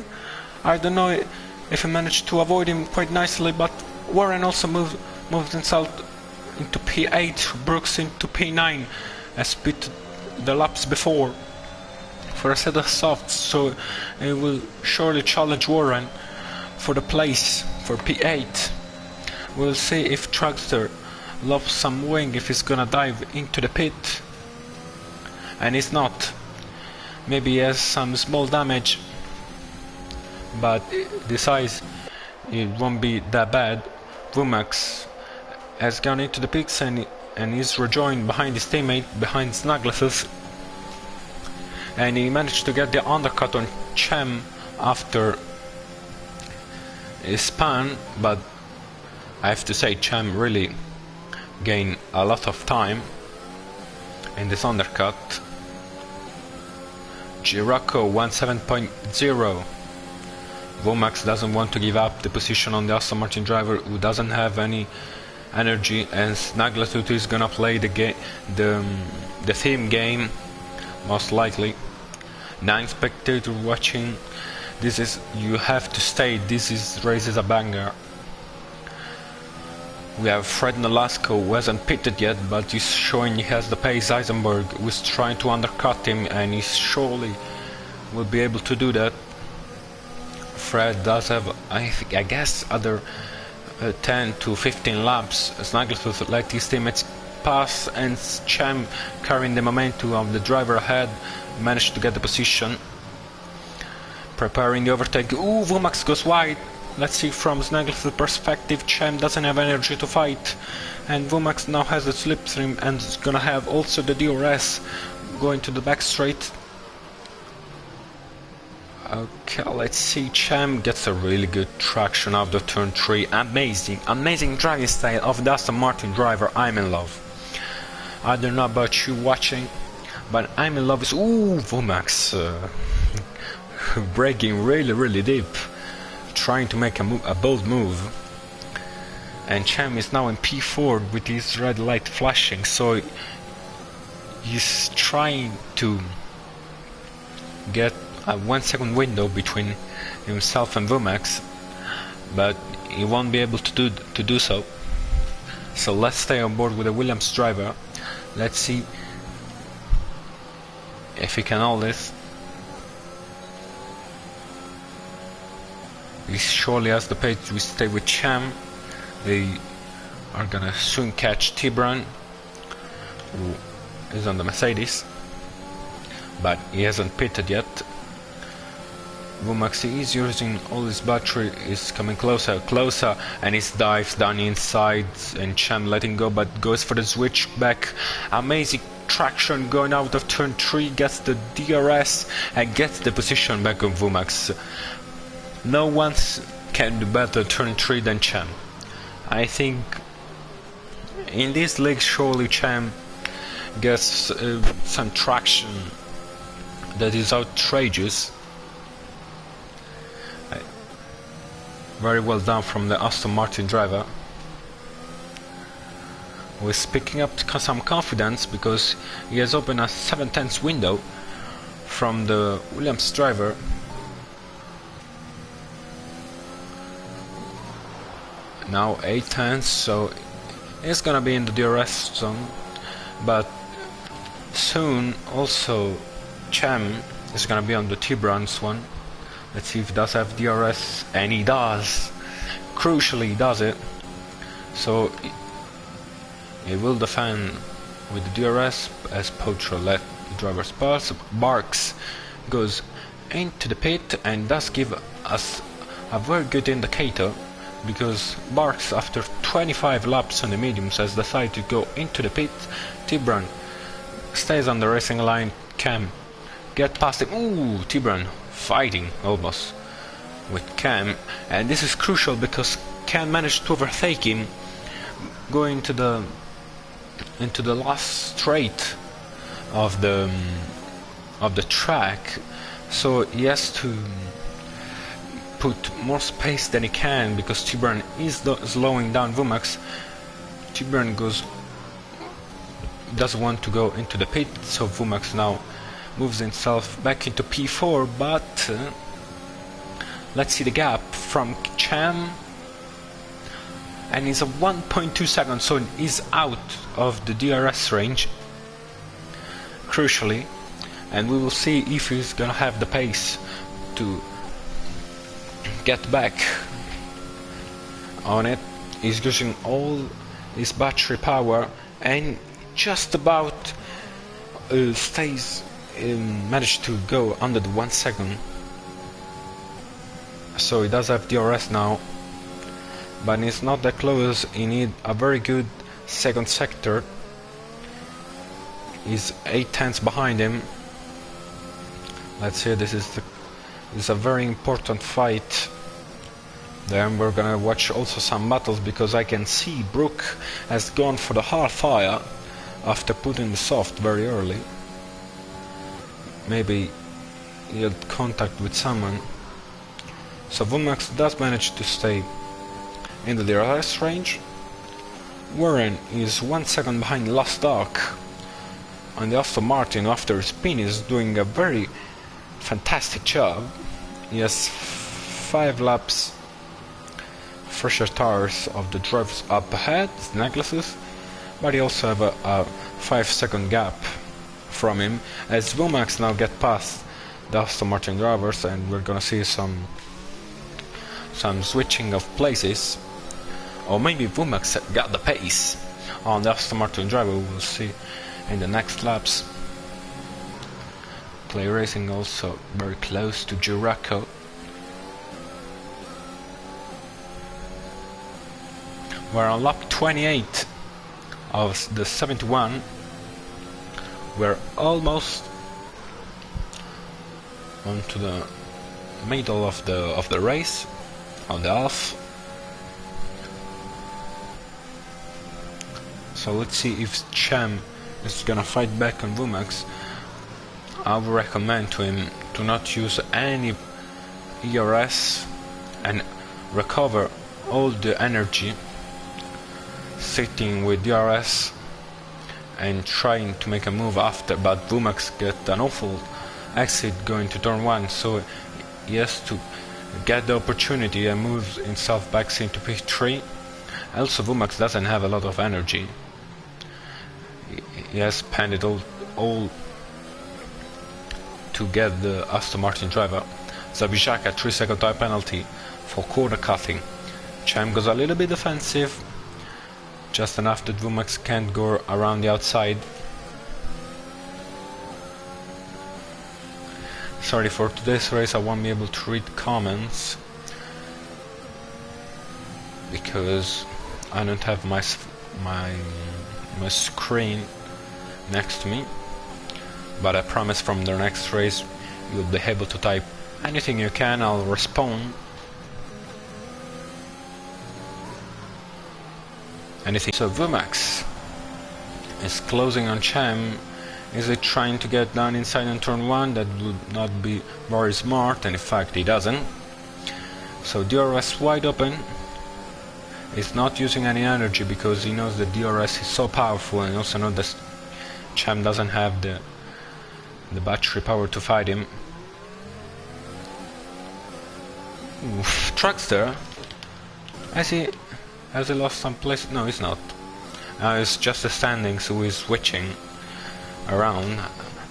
I don't know if he managed to avoid him quite nicely, but Warren also moved himself into P8, Brooks into P9, as beat the laps before for a set of softs, so he will surely challenge Warren for the place for P8. We'll see if Truckster lost some wing, if he's gonna dive into the pit, and he's not. Maybe he has some small damage, but decides it won't be that bad. Vumax has gone into the pits and he's rejoined behind his teammate, behind Snaglasses, and he managed to get the undercut on Chem after his span, but I have to say Chem really gained a lot of time in this undercut. Girocco 17.0. Vomax doesn't want to give up the position on the Aston Martin driver who doesn't have any energy, and Snaglatut is gonna play the theme game most likely. 9 spectators watching. This is, you have to stay, race is a banger. We have Fred Nolasco, who hasn't pitted yet, but he's showing he has the pace. Eisenberg was trying to undercut him, and he surely will be able to do that. Fred does have, I guess, other 10 to 15 laps. Snaggletooth let his teammates pass, and Chem, carrying the momentum of the driver ahead, managed to get the position. Preparing the overtake. Ooh, Vomax goes wide. Let's see from Snaggletooth's perspective. Chem doesn't have energy to fight, and Vomax now has the slipstream and is gonna have also the DRS going to the back straight. Okay, let's see. Chem gets a really good traction out of turn 3. Amazing driving style of the Aston Martin driver. I'm in love. I don't know about you watching, but I'm in love with... Ooh, Vomax braking really deep, trying to make a bold move. And Chem is now in P4 with his red light flashing, so he's trying to get a 1 second window between himself and Vomax, but he won't be able to do so. So let's stay on board with the Williams driver. Let's see if he can hold this. He surely has the pace to stay with Chem. They are gonna soon catch Tibran, who is on the Mercedes, but he hasn't pitted yet. Vomax is using all his battery, is coming closer, and he dives down inside, and Chem letting go, but goes for the switch back. Amazing traction going out of turn 3, gets the DRS and gets the position back on Vomax. No one can do better turn 3 than Chem. I think in this league surely Chem gets some traction that is outrageous. Very well done from the Aston Martin driver, who is picking up some confidence because he has opened a 7/10 window from the Williams driver. Now 8/10, so he's gonna be in the DRS zone, but soon also Chem is gonna be on the T-Browns one. Let's see if he does have DRS, and he does. Crucially, he does it. So he will defend with the DRS as Potra let the driver's pass. Barks goes into the pit and does give us a very good indicator, because Barks, after 25 laps on the mediums, has decided to go into the pit. Tibran stays on the racing line. Chem get past him. Ooh, Tibran fighting almost with Cam, and this is crucial because Cam managed to overtake him, going into the last straight of the track, so he has to put more space than he can because T-Burn is slowing down Vumax. T-Burn doesn't want to go into the pit, so Vumax now moves himself back into P4, but let's see the gap from Cham, and he's at 1.2 seconds, so he's out of the DRS range, crucially, and we will see if he's gonna have the pace to get back on it. He's using all his battery power and just about managed to go under the 1 second. So he does have DRS now, but it's not that close. He needs a very good second sector. He's 8 tenths behind him. Let's see, this is a very important fight. Then we're gonna watch also some battles, because I can see Brook has gone for the hard fire after putting the soft very early. Maybe he had contact with someone. So Vumax does manage to stay in the DRS range. Warren is 1 second behind Lost Dark, and the Aston Martin, after his spin, is doing a very fantastic job. He has 5 laps fresher tires of the drivers up ahead, necklaces, but he also have a 5-second gap from him, as Vumax now get past the Aston Martin drivers, and we're gonna see some switching of places, or maybe Vumax got the pace on the Aston Martin driver. We'll see in the next laps. Clay Racing also very close to Juraco. We're on lap 28 of the 71. We're almost onto the middle of the race, on the half. So let's see if Cham is gonna fight back on Vumax. I would recommend to him to not use any ERS and recover all the energy sitting with DRS and trying to make a move after, but Vumax get an awful exit going to turn 1, so he has to get the opportunity and moves himself back into P3. Also Vumax doesn't have a lot of energy. He has spent it all to get the Aston Martin driver. Zabijak a 3-second time penalty for corner cutting. Cham goes a little bit defensive, just enough that Vumax can't go around the outside. Sorry, for today's race I won't be able to read comments because I don't have my screen next to me, but I promise from the next race you'll be able to type anything you can. I'll respond. Anything. So Vumax is closing on Cham. Is he trying to get down inside on turn 1? That would not be very smart, and in fact he doesn't. So DRS wide open. He's not using any energy because he knows that DRS is so powerful, and also knows that Cham doesn't have the battery power to fight him. Oof, Truckster. Has he lost some place? No, he's not. It's just a standing, so he's switching around.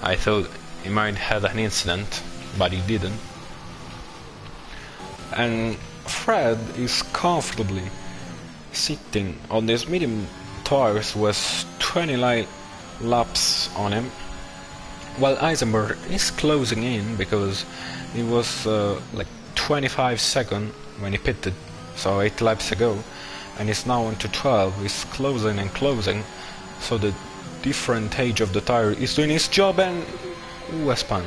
I thought he might have an incident, but he didn't. And Fred is comfortably sitting on these medium tires with 20 laps on him, while Eisenberg is closing in because he was like 25 seconds when he pitted, so 8 laps ago, and is now on to 12. He's closing and closing, so the different age of the tire is doing its job, and a spun.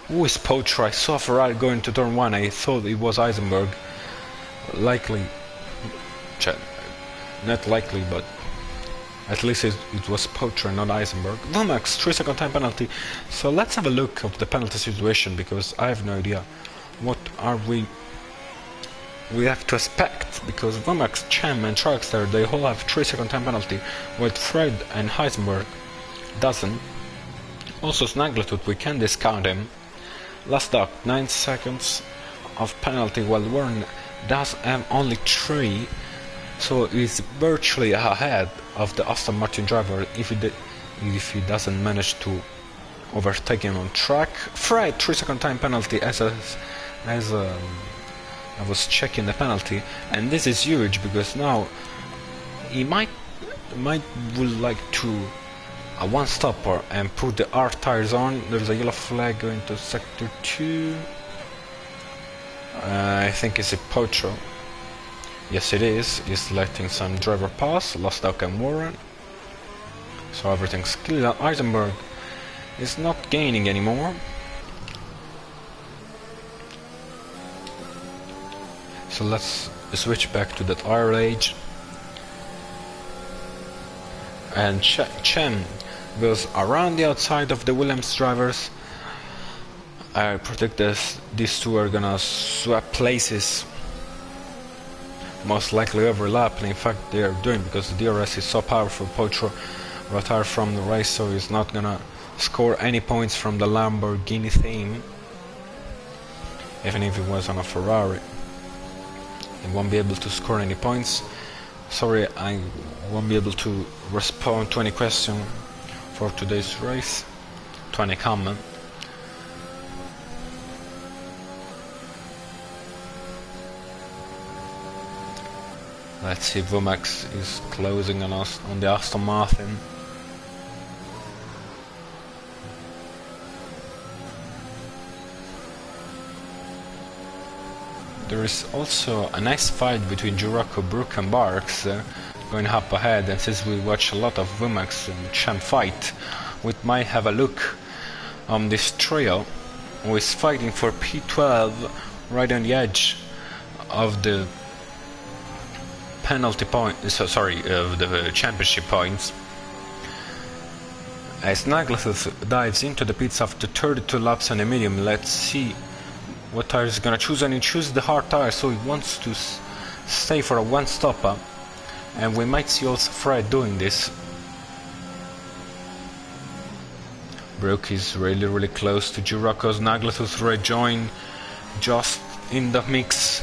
Who is Poacher? I saw Ferrari going to turn 1. I thought it was Eisenberg. Likely. Not likely, but at least it was Poacher, not Eisenberg. Vomax, 3-second time penalty. So let's have a look of the penalty situation, because I have no idea what are we have to expect, because Vomax, Chem and Trackster, they all have 3-second time penalty, while Fred and Heisenberg doesn't. Also Snaggletooth, we can discount him. Last Duck, 9 seconds of penalty, while Warren does have only 3, so he's virtually ahead of the Aston Martin driver if he doesn't manage to overtake him on track. Fred, 3-second time penalty, as I was checking the penalty, and this is huge because now he might would like to a one-stopper and put the R tires on. There's a yellow flag going to sector 2. I think it's a Poacher. Yes, it is. He's letting some driver pass, Lost Duck and Warren. So everything's clear. Eisenberg is not gaining anymore. So let's switch back to that Iron Age. And Chen goes around the outside of the Williams drivers. I predict these two are gonna swap places. Most likely overlap, and in fact they are doing, because the DRS is so powerful. Poacher retired from the race, so he's not gonna score any points from the Lamborghini theme. Even if he was on a Ferrari, he won't be able to score any points. Sorry, I won't be able to respond to any question for today's race, to any comment. Let's see, Vomax is closing on us on the Aston Martin. There is also a nice fight between Jurako, Brook and Barks going up ahead, and since we watch a lot of Vomax and Chem fight, we might have a look on this trio who is fighting for P12 right on the edge of the penalty point, of the championship points. As Snaggletooth dives into the pits after 32 laps on the medium, let's see what tire is gonna choose, and he chooses the hard tire, so he wants to stay for a one-stopper, and we might see also Fred doing this. Brook is really close to Jurako. Snaggletooth rejoin just in the mix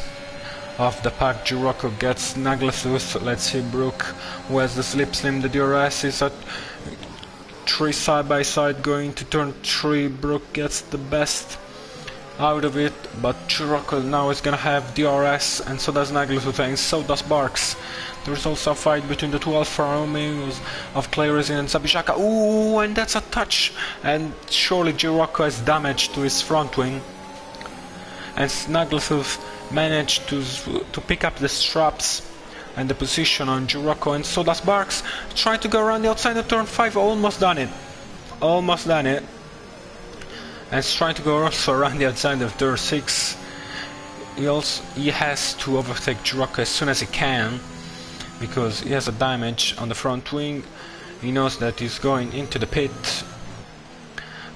of the pack. Jurako gets Snaggletooth. Let's see Brook, who has the slip slim. The DRS is at 3 side by side going to turn 3. Brook gets the best out of it, but Jurako now is gonna have DRS, and so does Snaggletooth, and so does Barks. There's also a fight between the two Alfa Romeos of Clay Racing and Zabishaka. Ooh, and that's a touch, and surely Jurako has damage to his front wing, and Snaggletooth managed to pick up the straps and the position on Jurako, and so does Barks. Trying to go around the outside of turn 5, almost done it. And is trying to go also around the outside of turn 6. He has to overtake Jurako as soon as he can, because he has a damage on the front wing. He knows that he's going into the pit,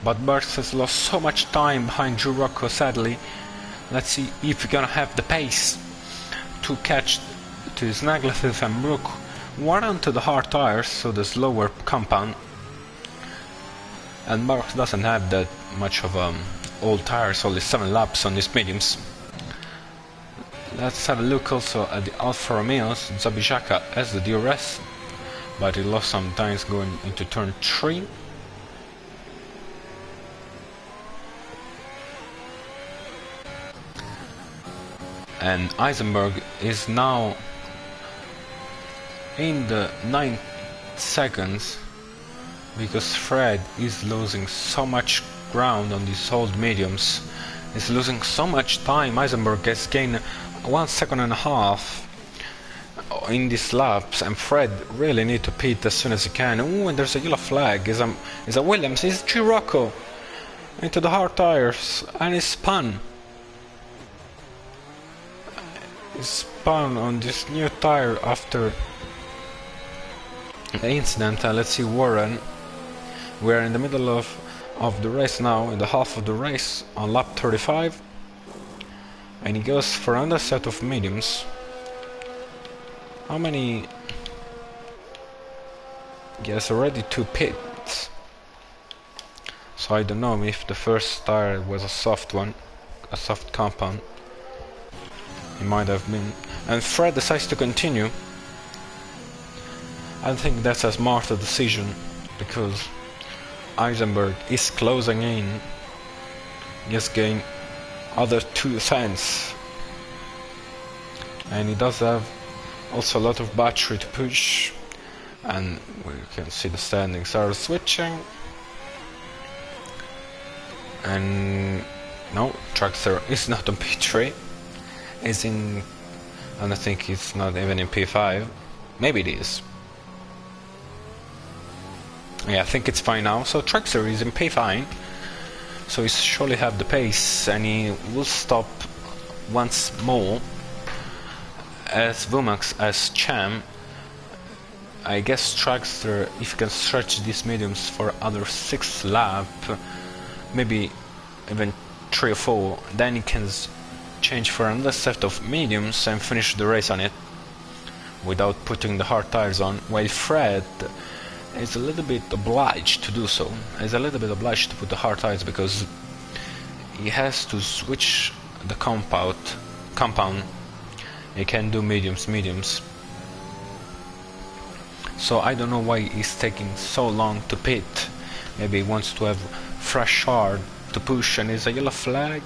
but Barks has lost so much time behind Jurako, sadly. Let's see if we're gonna have the pace to catch to Snaggletooth and Brook. One onto the hard tires, so the slower compound, and Barks doesn't have that much of old tires, only 7 laps on these mediums. Let's have a look also at the Alfa Romeos. Zabishaka has the DRS, but he lost some times going into turn 3. And Eisenberg is now in the 9th seconds, because Fred is losing so much ground on these old mediums. He's losing so much time. Eisenberg has gained 1.5 seconds in these laps, and Fred really need to pit as soon as he can. Ooh, and there's a yellow flag. Is a Williams. It's Jurako. into the hard tires, and he spun. He spun on this new tire after the incident. Let's see Warren. We're in the middle of the race now, in the half of the race, on lap 35. And he goes for another set of mediums. How many? Yes, already 2 pits. So I don't know if the first tire was a soft one, a soft compound. It might have been. And Fred decides to continue. I think that's a smarter decision, because Eisenberg is closing in. Just gain other 2 cents. And he does have also a lot of battery to push. And we can see the standings are switching. And no, Traxxer is not on P3. It's in, and I think it's not even in P5. Maybe it is. Yeah, I think it's fine now. So Traxxer is in P5. So he surely have the pace, and he will stop once more as Vumax, as Cham. I guess Traxxer, if he can stretch these mediums for other 6 laps, maybe even 3 or 4, then he can change for another set of mediums and finish the race on it without putting the hard tires on, while Fred is a little bit obliged to do so. He's a little bit obliged to put the hard tires because he has to switch the compound. He can do mediums. So I don't know why he's taking so long to pit. Maybe he wants to have fresh hard to push, and is a yellow flag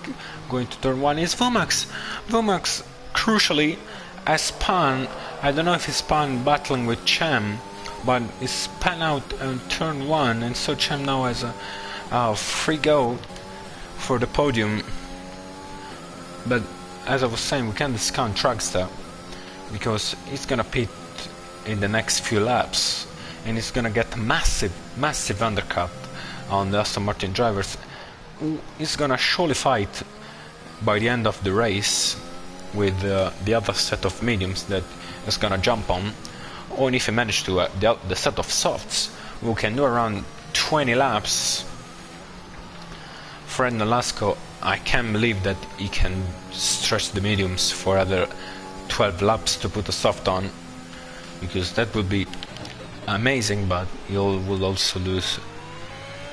going to turn 1 is Vumax. Vumax crucially has spun. I don't know if he spun battling with Cham, but he spun out on turn 1, and so Cham now has a free go for the podium. But as I was saying, we can't discount Traxxer because he's gonna pit in the next few laps, and he's gonna get a massive undercut on the Aston Martin drivers. He's gonna surely fight by the end of the race with the other set of mediums that is gonna jump on, or if he manages to the set of softs, who can do around 20 laps. Fred Nolasco, I can't believe that he can stretch the mediums for other 12 laps to put a soft on, because that would be amazing, but he will also lose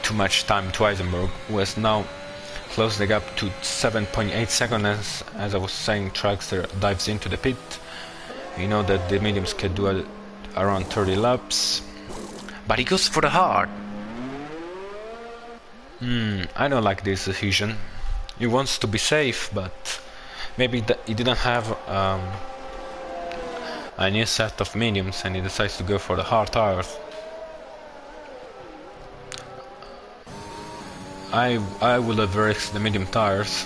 too much time to Eisenberg, who has now closed the gap to 7.8 seconds. As I was saying, Traxxer dives into the pit. You know that the mediums can do around 30 laps, but he goes for the hard. I don't like this decision. He wants to be safe, but maybe he didn't have a new set of mediums, and he decides to go for the hard tires. I would have risked the medium tires,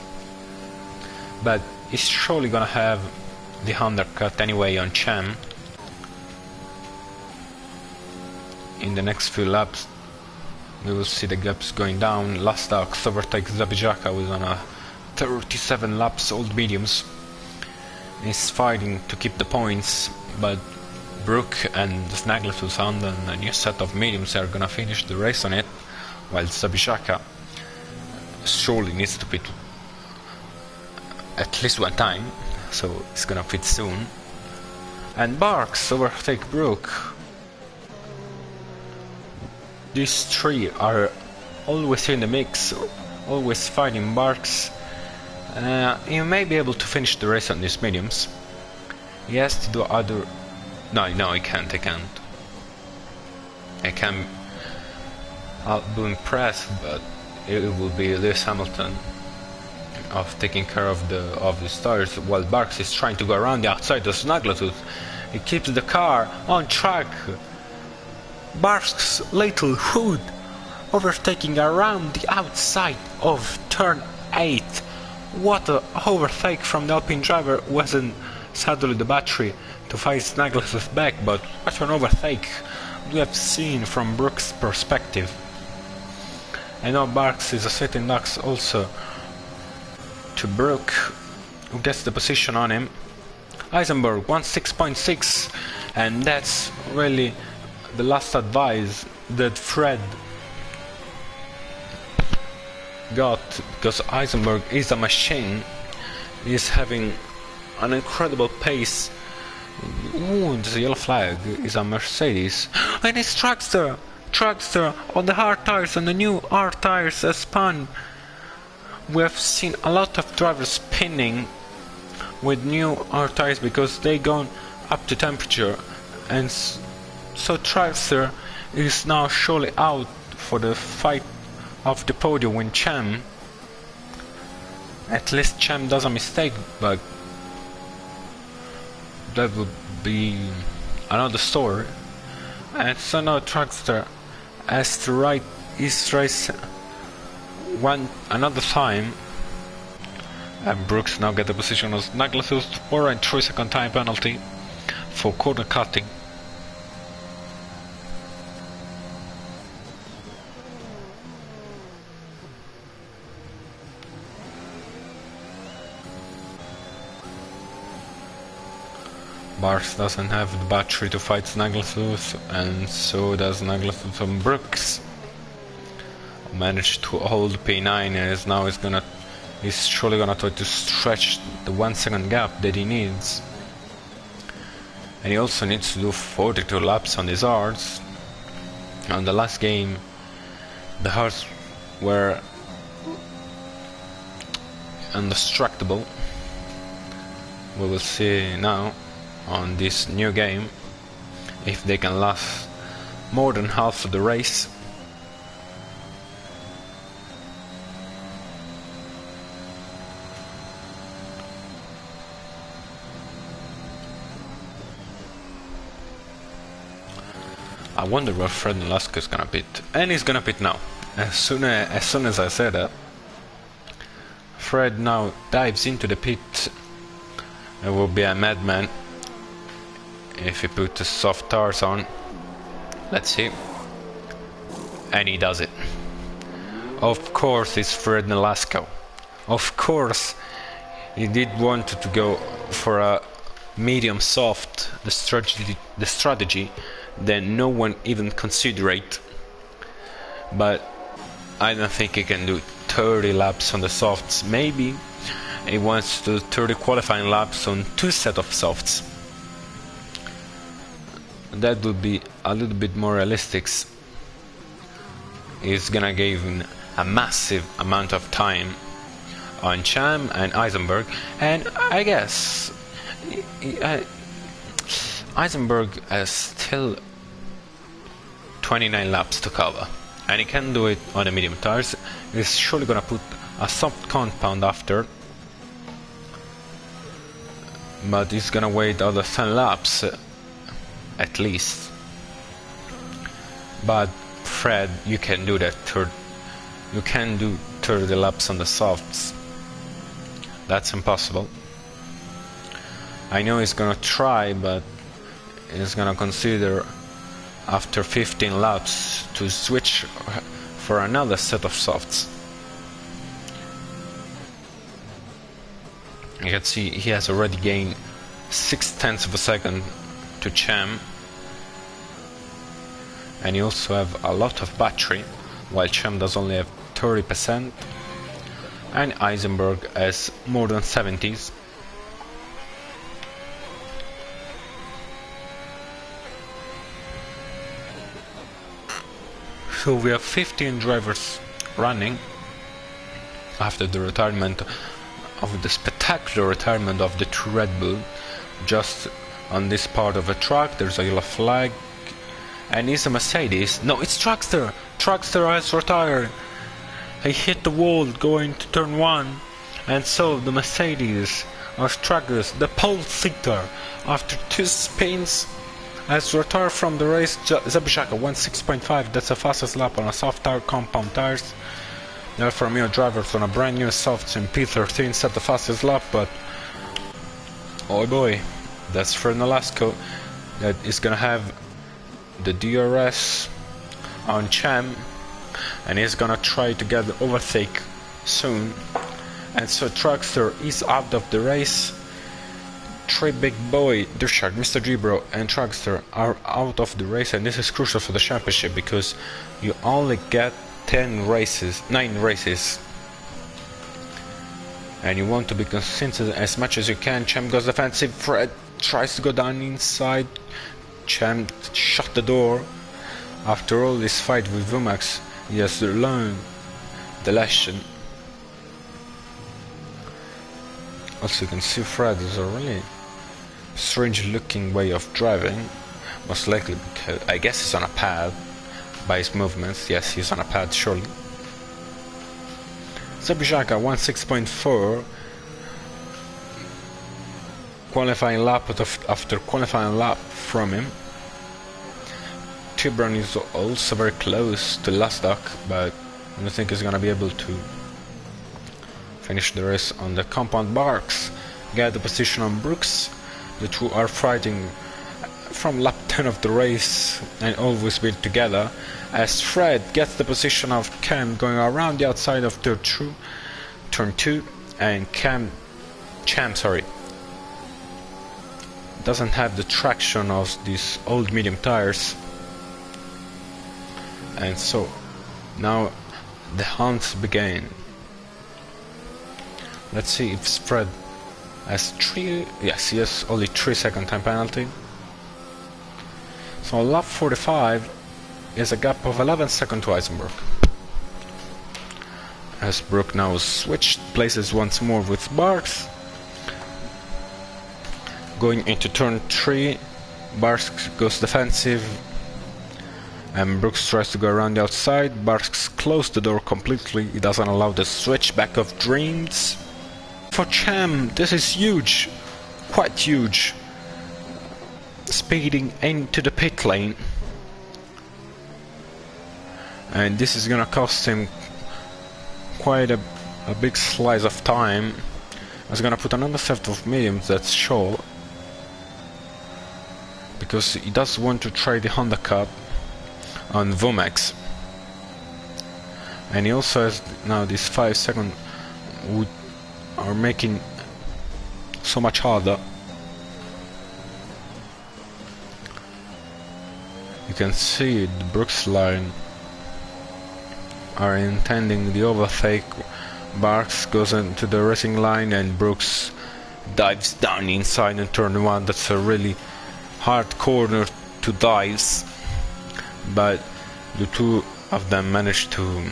but he's surely gonna have the undercut anyway on Cham in the next few laps. We will see the gaps going down. Lastax overtakes Zabijaka with on a 37 laps old mediums. He's fighting to keep the points, but Brook and Snaggletooth on a new set of mediums are gonna finish the race on it, while Zabijaka surely needs to pit at least one time, so it's gonna pit soon. And Barks overtake Brook. These 3 are always in the mix, always fighting Barks. He may be able to finish the race on these mediums. He has to do other... No, he can't. I'll be impressed, but it will be Lewis Hamilton of taking care of the stars, while Barks is trying to go around the outside of Snaggletooth. He keeps the car on track. Barks' little hood overtaking around the outside of turn 8. What a overtake from the Alpine driver. Wasn't sadly the battery to fight Snaggletooth back, but what an overtake we have seen from Brook's perspective. And now Barks is a sitting ducks also to Brook, who gets the position on him. Eisenberg 16.6, and that's really the last advice that Fred got, because Eisenberg is a machine. He's having an incredible pace. Ooh, the yellow flag is a Mercedes, and it's Truckster on the hard tires, on the new hard tires has spun. We have seen a lot of drivers spinning with new hard tires because they gone up to temperature, and so Truckster is now surely out for the fight of the podium with Cham. At least Cham does a mistake, but that would be another story. And so now Truckster has to ride his race another time, and Brooks now get the position of Naglasus for a 3-second time penalty for corner cutting. Barks doesn't have the battery to fight Naglasus, and so does Naglasus and Brooks. Managed to hold P9, and he's surely gonna try to stretch the 1 second gap that he needs. And he also needs to do 42 laps on his hards. On the last game, the hards were indestructible. We will see now on this new game if they can last more than half of the race. I wonder where Fred Nolasco is gonna pit, and he's gonna pit now. As soon as I said that, Fred now dives into the pit. It will be a madman if he puts the soft tires on. Let's see. And he does it. Of course it's Fred Nolasco. Of course he did want to go for a medium soft, the strategy that no one even considered. But I don't think he can do 30 laps on the softs. Maybe he wants to do 30 qualifying laps on 2 sets of softs. That would be a little bit more realistic. He's gonna give him a massive amount of time on Cham and Eisenberg, and I guess Eisenberg has still 29 laps to cover, and he can do it on the medium tires. He's surely gonna put a soft compound after, but he's gonna wait other 10 laps at least. But Fred, you can do that. You can do 30 laps on the softs. That's impossible. I know he's gonna try, but he's gonna consider after 15 laps to switch for another set of softs. You can see he has already gained 0.6 of a second to Cham, and he also have a lot of battery, while Cham does only have 30%, and Eisenberg has more than 70s. So we have 15 drivers running after the retirement of the spectacular retirement of the two Red Bull. Just on this part of the track there's a yellow flag, and it's a Mercedes. No, it's Truckster. Truckster has retired. He hit the wall going to turn 1, and so the Mercedes of Truckers, the pole sitter, after 2 spins, has retired from the race. Zabishaka 16.5, that's the fastest lap on a soft tire compound tires. Therefore, Romeo drivers on a brand new softs in P13 set the fastest lap, but oh boy, that's for Nolasco that is gonna have the DRS on Cham. and he's gonna try to get the overtake soon. And so Truckster is out of the race. Three Big Boy, Dushak, Mr. Gibro and Truckster are out of the race, and this is crucial for the championship because you only get 9 races, and you want to be consistent as much as you can. Champ goes defensive, Fred tries to go down inside, Champ shut the door. After all this fight with Vumax, he has to learn the lesson. Also you can see Fred is a really strange looking way of driving, most likely because I guess he's on a pad by his movements. Yes, he's on a pad surely. Zabijaka 16.4 qualifying lap after qualifying lap from him. Tibran is also very close to Lasdak, but I don't think he's gonna be able to finish the race on the compound. Barks get the position on Brooks. The two are fighting from lap 10 of the race and always been together, as Fred gets the position of Cam going around the outside of turn 2, and Champ doesn't have the traction of these old medium tires, and so now the hunt began. Let's see if Fred has 3. Yes, he has only 3-second time penalty. So lap 45 is a gap of 11 seconds to Eisenberg. As Brook now switched places once more with Barks. Going into turn 3, Barks goes defensive and Brooks tries to go around the outside. Barks closed the door completely, he doesn't allow the switchback of Dreams. For Cham, this is huge, quite huge. Speeding into the pit lane, and this is gonna cost him quite a big slice of time. I was gonna put another set of mediums, that's sure, because he does want to try the Honda Cup on Vumax, and he also has now these 5 seconds would are making so much harder. You can see the Brooks line are intending the overtake. Barks goes into the racing line and Brooks dives down inside in turn 1. That's a really hard corner to dive, but the two of them managed to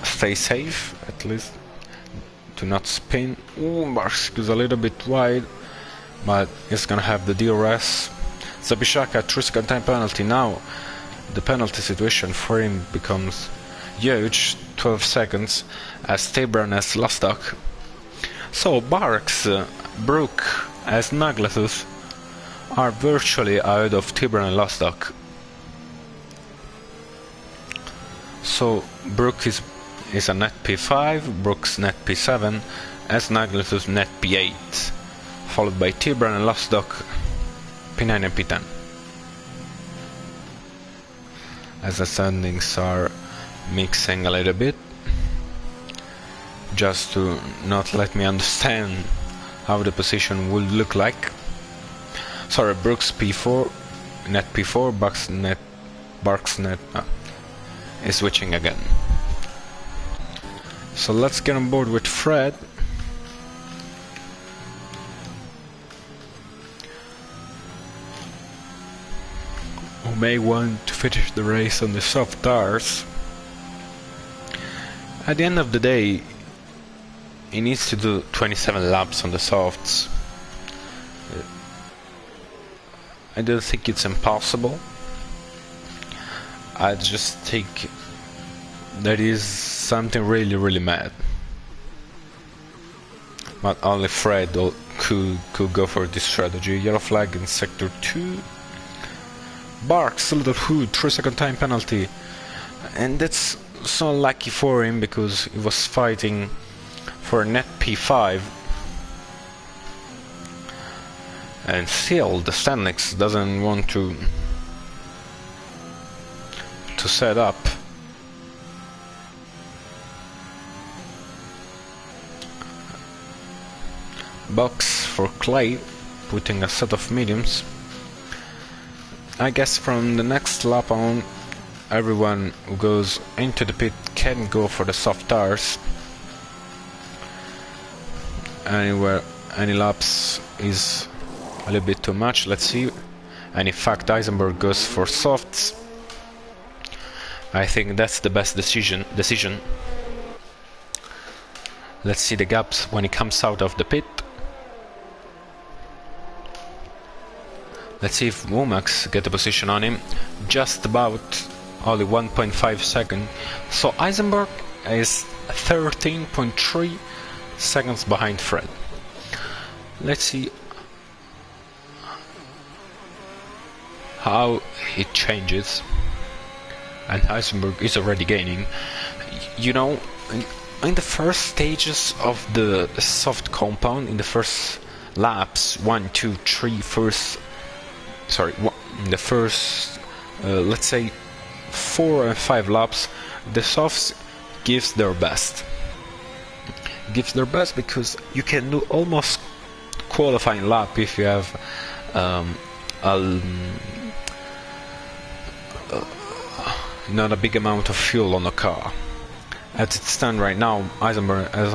stay safe, at least to not spin. Ooh, Barks goes a little bit wide, but he's gonna have the DRS. Zabishaka 3-second time penalty. Now the penalty situation for him becomes huge, 12 seconds, as Tabran has Lastak. So Barks, Brook as Naglathus are virtually out of Tabran and Lastak. So Brook is a net P5, Brooks net P7, as Naglathus net P8, followed by Tibran and Lastak P9 and P10. As the standings are mixing a little bit, just to not let me understand how the position would look like. Sorry, Brooks P4, net P4, Barks net is switching again. So let's get on board with Fred. Who may want to finish the race on the soft tires. At the end of the day, he needs to do 27 laps on the softs. I don't think it's impossible. I just think that is something really mad. But only Fred could go for this strategy. Yellow flag in sector 2. Barks, Little Hood, 3-second time penalty. And that's so lucky for him because he was fighting for a net P5. And still, the Stanlix doesn't want to to set up. Box for clay, putting a set of mediums. I guess from the next lap on, everyone who goes into the pit can go for the soft tires. Any laps is a little bit too much, let's see. And in fact Eisenberg goes for softs. I think that's the best decision. Let's see the gaps when he comes out of the pit. Let's see if Womack get a position on him. Just about, only 1.5 seconds. So Eisenberg is 13.3 seconds behind Fred. Let's see how it changes. And Eisenberg is already gaining. You know, in the first stages of the soft compound, in the first laps, in the first, let's say 4 and 5 laps, the softs gives their best. Because you can do almost qualifying lap if you have not a big amount of fuel on the car. As it stands right now, Eisenberg has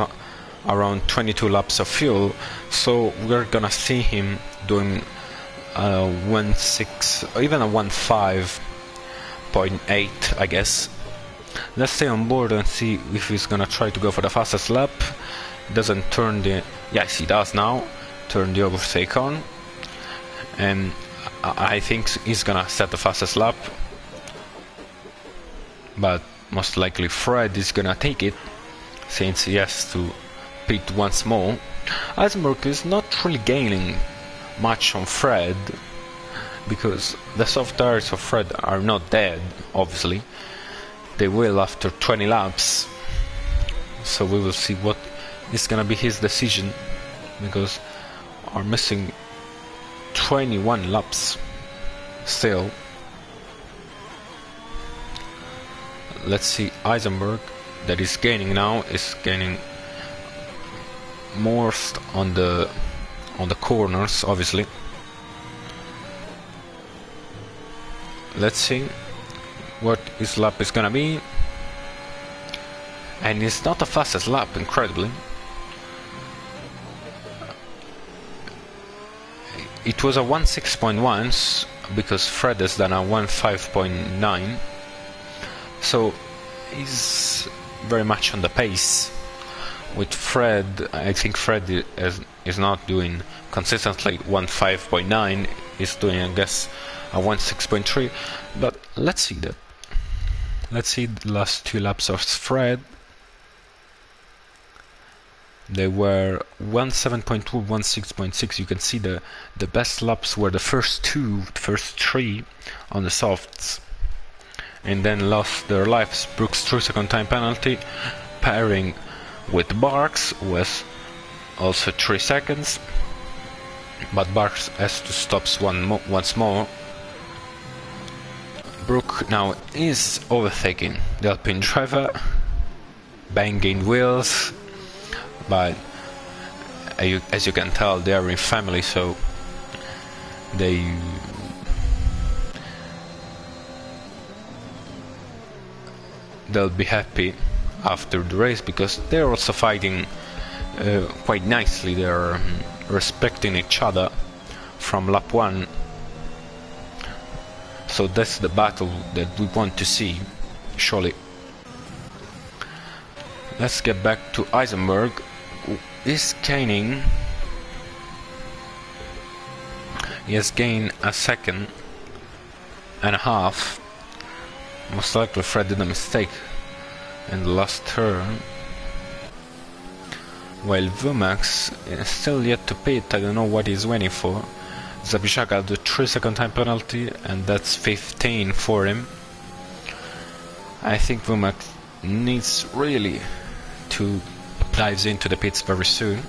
around 22 laps of fuel, so we're gonna see him doing 1.6 or even a 1.5.8, I guess. Let's stay on board and see if he's gonna try to go for the fastest lap. Doesn't turn the... yes, he does now. Turn the overtake on. And I think he's gonna set the fastest lap. But most likely Fred is gonna take it, since he has to pit once more. Eisenberg is not really gaining much on Fred, because the soft tires of Fred are not dead, obviously. They will after 20 laps, so we will see what is gonna be his decision, because are missing 21 laps still. Let's see, Eisenberg, that is gaining now, is gaining most on the corners, obviously. Let's see what his lap is gonna be. And it's not the fastest lap, incredibly. It was a 1.6.1, because Fred has done a 1.5.9. So he's very much on the pace. With Fred, I think Fred is not doing consistently 1.5.9. He's doing, I guess, a 1.6.3. But let's see that. Let's see the last 2 laps of Fred. They were 1.7.2, 1.6.6. You can see the best laps were the first 3 on the softs, and then lost their lives. Brooks 3-second time penalty, pairing with Barks was also 3 seconds, but Barks has to stop once more. Brook now is overtaking the Alpine driver, banging wheels, but as you can tell, they are in family, so they'll be happy after the race, because they're also fighting quite nicely. They're respecting each other from lap 1. So that's the battle that we want to see, surely. Let's get back to Eisenberg, who is gaining. He has gained a 1.5 seconds. Most likely Fred did a mistake in the last turn. While Vumax is still yet to pit, I don't know what he's waiting for. Zabishak had the 3-second time penalty, and that's 15 for him. I think Vumax needs really to dive into the pits very soon.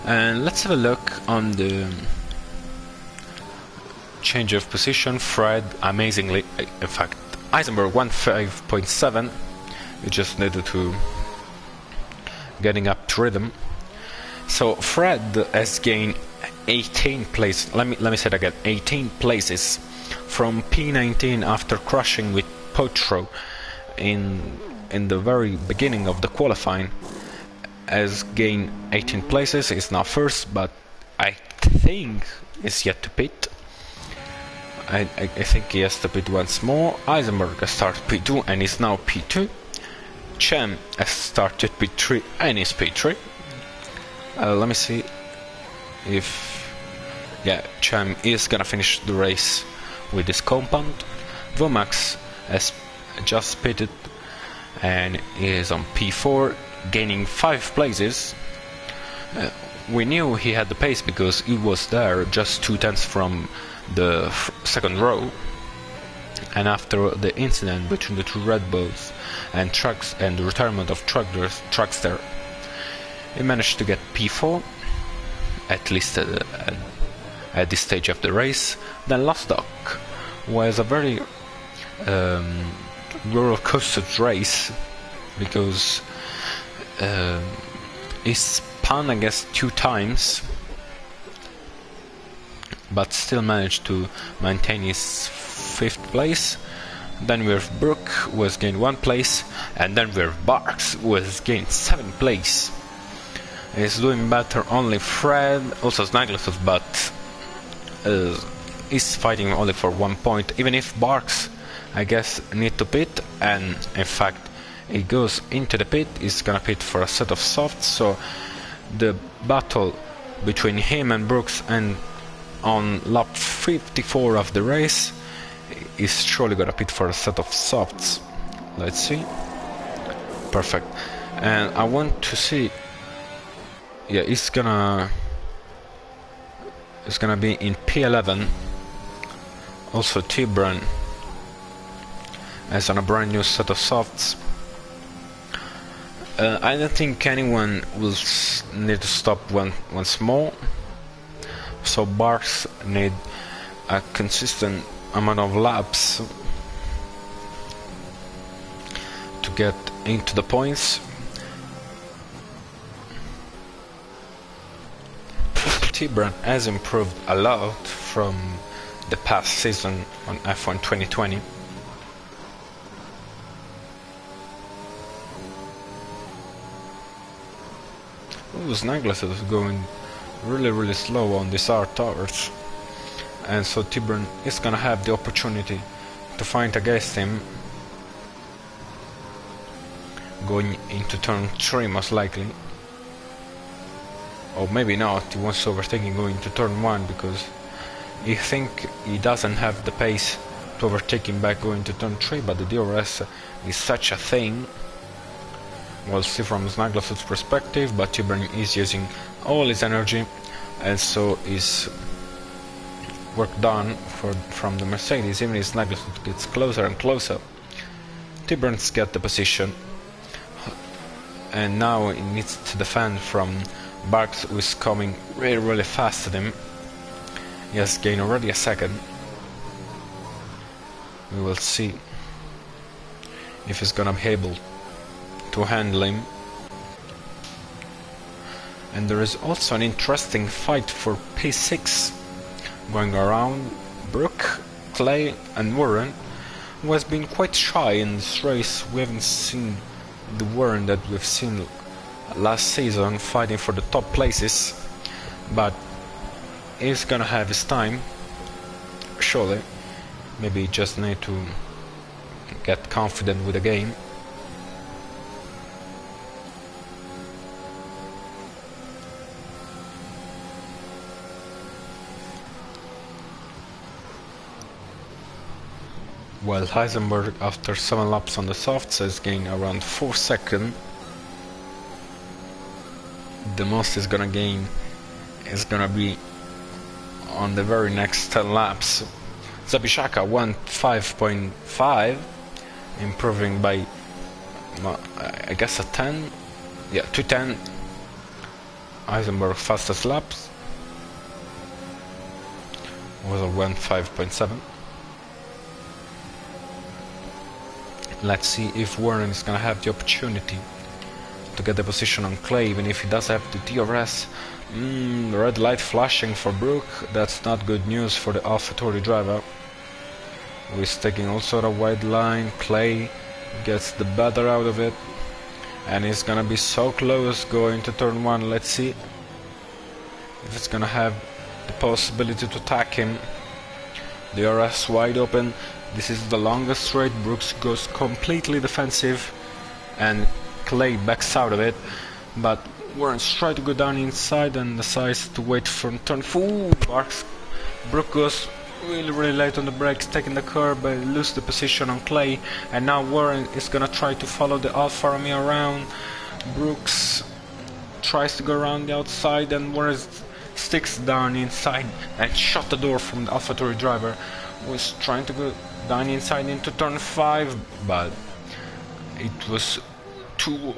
And let's have a look on the change of position. Fred, amazingly, in fact, Eisenberg 1.5.7. We just needed to getting up to rhythm. So Fred has gained 18 places. Let me say that again. 18 places from P19 after crashing with Potro in the very beginning of the qualifying. Has gained 18 places. Is now first, but I think is yet to pit. I think he has to pit once more. Eisenberg has started P2 and is now P2. Chem has started P3 and is P3. Let me see if... yeah, Chem is gonna finish the race with this compound. Vomax has just pitted and is on P4, gaining 5 places. We knew he had the pace because he was there just 2/10 from the second row, and after the incident between the two Red Bulls and trucks and the retirement of Truckster, he managed to get P4 at least at this stage of the race. Then Lostock was a very roller coaster race because he spun, I guess, 2 times, but still managed to maintain his 5th place. Then we have Brook, who has gained 1 place, and then we have Barks, who has gained 7 place. He's doing better only Fred, also Snagglesworth, but he's fighting only for 1 point, even if Barks, I guess, need to pit, and in fact he goes into the pit. He's gonna pit for a set of softs, so the battle between him and Brooks and on lap 54 of the race is surely gonna pit for a set of softs. Let's see. Perfect. And I want to see, yeah, it's gonna be in P11. Also T-Brun as on a brand new set of softs. I don't think anyone will need to stop once more, so Barks need a consistent amount of laps to get into the points. T-Brun has improved a lot from the past season on F1 2020. Snagglesworth was going really slow on these hard towers, and so T-Brun is gonna have the opportunity to fight against him going into turn 3 most likely, or maybe not. He wants to overtake him going to turn 1 because he think he doesn't have the pace to overtake him back going to turn 3, but the DRS is such a thing. We'll see from Snagglesworth's perspective, but T-Brun is using all his energy, and so is work done from the Mercedes. Even as Snagglesworth gets closer and closer, T-Brun's got the position, and now he needs to defend from Barks, who is coming really fast at him. He has gained already a second. We will see if he's gonna be able to handle him. And there is also an interesting fight for P6 going around. Brooke, Clay and Warren, who has been quite shy in this race. We haven't seen the Warren that we've seen last season fighting for the top places, but he's gonna have his time, surely. Maybe he just need to get confident with the game. While Heisenberg, after 7 laps on the softs, has gained around 4 seconds. The most he's gonna gain is gonna be on the very next 10 laps. Zabishaka 1.5.5, improving by, I guess, a 10. Yeah, 2:10. Heisenberg fastest laps was a 1.5.7. Let's see if Warren is gonna have the opportunity to get the position on Clay, even if he does have the DRS. Red light flashing for Brook. That's not good news for the AlphaTauri driver, who is taking also the wide line. Clay gets the better out of it, and he's gonna be so close going to turn 1. Let's see if it's gonna have the possibility to attack him. DRS wide open. This is the longest straight. Brooks goes completely defensive, and Clay backs out of it, but Warren's trying to go down inside and decides to wait for turn 4. Brook goes really late on the brakes, taking the curb, but loses the position on Clay, and now Warren is gonna try to follow the Alfa Romeo around. Brooks tries to go around the outside, and Warren sticks down inside and shut the door from the AlphaTauri driver, who was trying to go down inside into turn 5, but it was too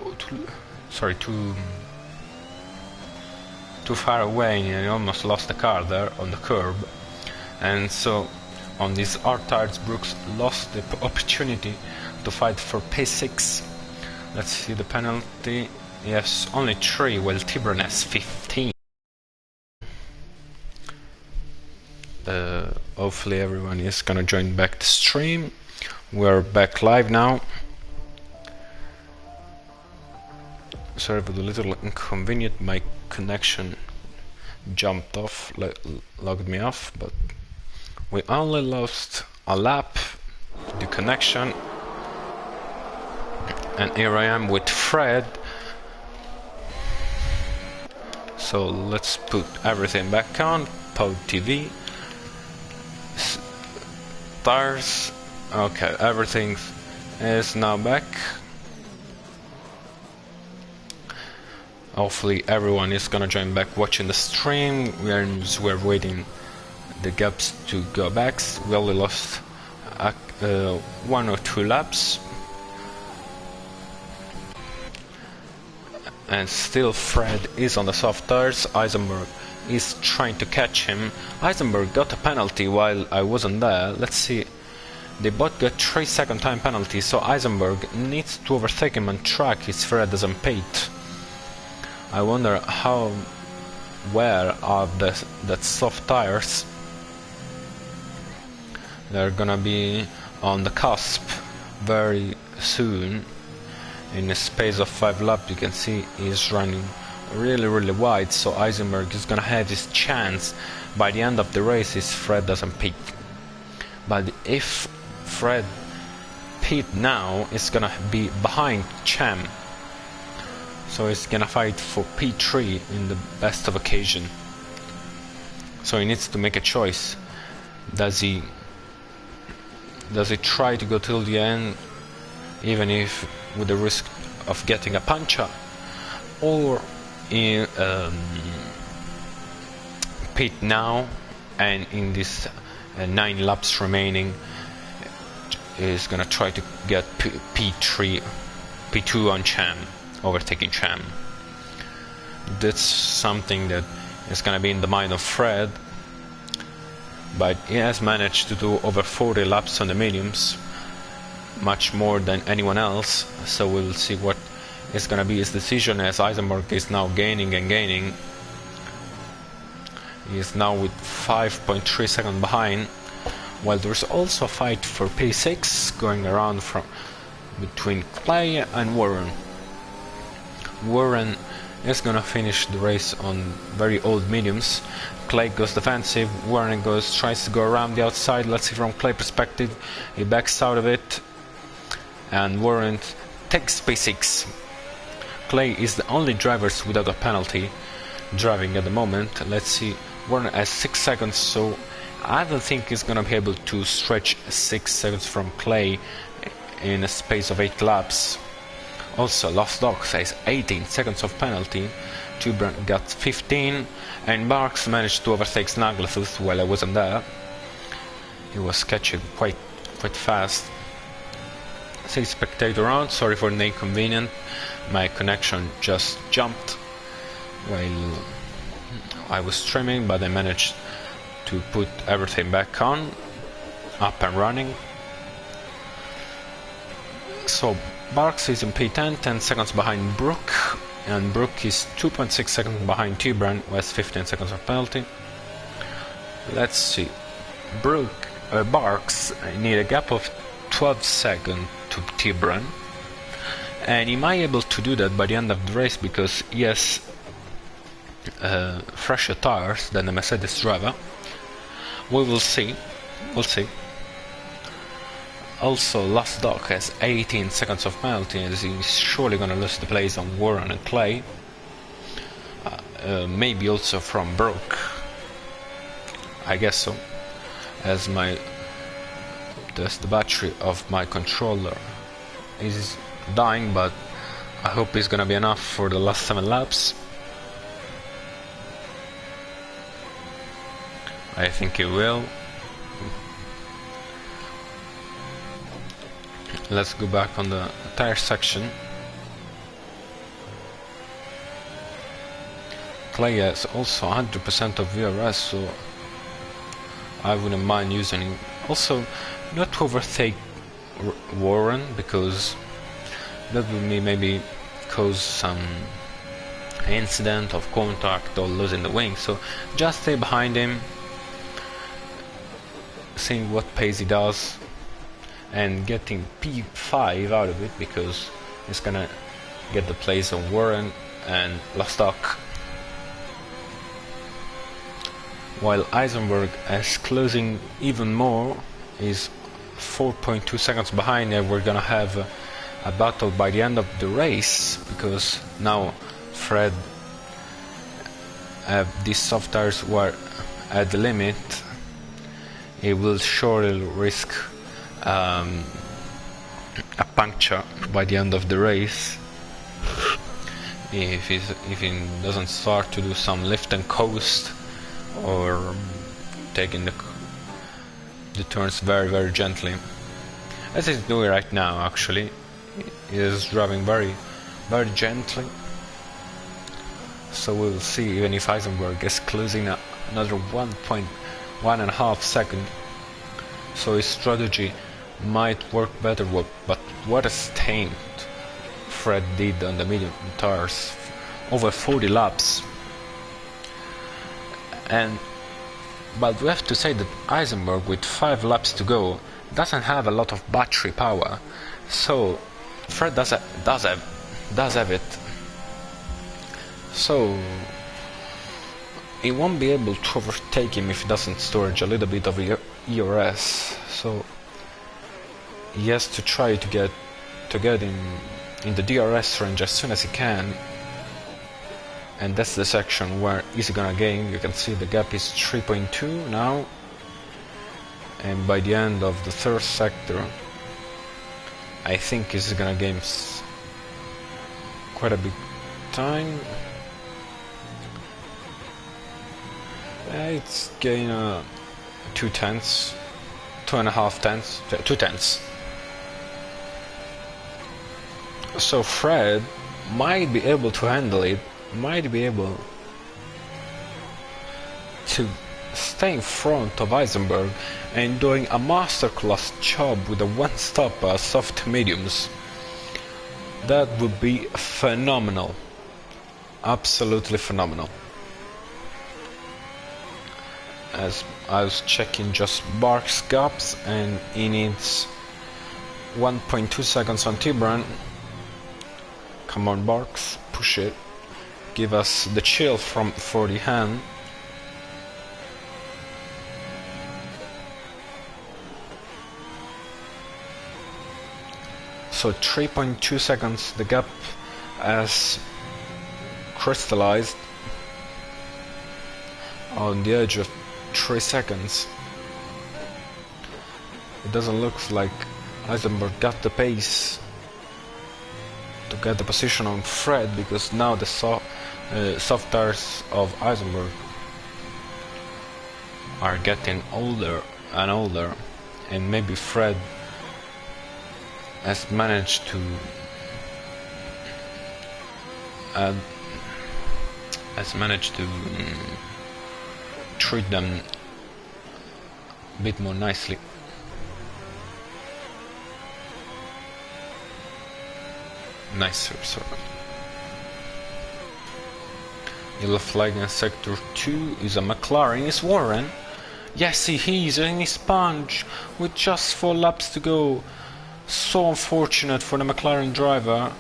far away, and he almost lost the car there on the curb. And so on these hard tires, Brooks lost the opportunity to fight for P6. Let's see the penalty. Yes, only 3, while Tibran has 15. Hopefully everyone is gonna join back the stream. We're back live now. Sorry for the little inconvenient, my connection jumped off, logged me off, but we only lost a lap, the connection, and here I am with Fred. So let's put everything back on. Pod TV, tires. Okay, everything is now back. Hopefully everyone is gonna join back watching the stream. We're waiting the gaps to go back. We only lost 1 or 2 laps, and still Fred is on the soft tires. Eisenberg is trying to catch him. Eisenberg got a penalty while I wasn't there. Let's see, they both got 3-second time penalty, so Eisenberg needs to overtake him on track if Fred doesn't pit. I wonder where are that soft tires. They're gonna be on the cusp very soon. In a space of 5 laps, you can see he's running really wide, so Eisenberg is gonna have his chance by the end of the race if Fred doesn't pit. But if Fred pit now, it's gonna be behind Cham, so he's gonna fight for P3 in the best of occasion. So he needs to make a choice. Does he try to go till the end, even if with the risk of getting a puncher, or in pit now, and in this 9 laps remaining is gonna try to get P2 on Cham, overtaking Cham. That's something that is gonna be in the mind of Fred, but he has managed to do over 40 laps on the mediums, much more than anyone else, so we'll see what is gonna be his decision, as Eisenberg is now gaining and gaining. He is now with 5.3 seconds behind, while there's also a fight for P6 going around from between Clay and Warren. Warren is gonna finish the race on very old mediums. Clay goes defensive, Warren tries to go around the outside. Let's see from Clay perspective, he backs out of it, and Warren takes P6. Clay is the only driver without a penalty driving at the moment. Let's see, Warren has 6 seconds, so I don't think he's gonna be able to stretch 6 seconds from Clay in a space of 8 laps. Also, Lost Dogs has 18 seconds of penalty, Tubran got 15, and Barks managed to overtake Snaggletooth while I wasn't there. He was catching quite fast. Say spectator on, sorry for the inconvenience, my connection just jumped while I was streaming, but I managed to put everything back on, up and running. So Barks is in P10, 10 seconds behind Brook, and Brook is 2.6 seconds behind Tibran, who has 15 seconds of penalty. Let's see. Barks need a gap of 12 seconds to Tibran, and he might be able to do that by the end of the race because he has fresher tires than the Mercedes driver. We will see. We'll see. Also, Last Dog has 18 seconds of penalty, as he's surely gonna lose the place on Warren and Clay. Maybe also from Brook. I guess so. As the battery of my controller is dying, but I hope it's gonna be enough for the last 7 laps. I think it will. Let's go back on the tire section. Clay has also 100% of VRS, so I wouldn't mind using it. Also, not to overtake Warren, because that would maybe cause some incident of contact or losing the wing. So just stay behind him, seeing what pace he does, and getting P5 out of it, because it's gonna get the place of Warren and Lastok. While Eisenberg is closing even more, is 4.2 seconds behind, and we're gonna have a battle by the end of the race, because now Fred these soft tires were at the limit. He will surely risk a puncture by the end of the race if he doesn't start to do some lift and coast, or taking the turns very gently, as he's doing right now. Actually, he is driving very gently, so we'll see. Even if Eisenberg is closing another 1.5 second, so his strategy might work better. But what a stint Fred did on the medium tires, over 40 laps. But we have to say that Eisenberg, with 5 laps to go, doesn't have a lot of battery power. So Fred does have it. So he won't be able to overtake him if he doesn't storage a little bit of ERS. So he has to try to get in the DRS range as soon as he can. And that's the section where he's gonna gain. You can see the gap is 3.2 now, and by the end of the third sector, I think he's gonna gain quite a big time. It's gain 2 tenths, 2.5 tenths, 2 tenths. So Fred might be able to handle it, might be able to stay in front of Eisenberg and doing a masterclass job with the one-stop soft mediums. That would be phenomenal, absolutely phenomenal. As I was checking just Bark's gaps, and he needs 1.2 seconds on Tibran. Come on, Barks, push it. Give us the chill for the hand. So 3.2 seconds, the gap has crystallized on the edge of 3 seconds. It doesn't look like Eisenberg got the pace to get the position on Fred, because now the soft tires of Eisenberg are getting older and older, and maybe Fred has managed to treat them a bit more nicely. Nice result. Yellow flag in sector 2 is a McLaren. Is Warren? Yes, he is, and he's Sponge with just 4 laps to go. So unfortunate for the McLaren driver,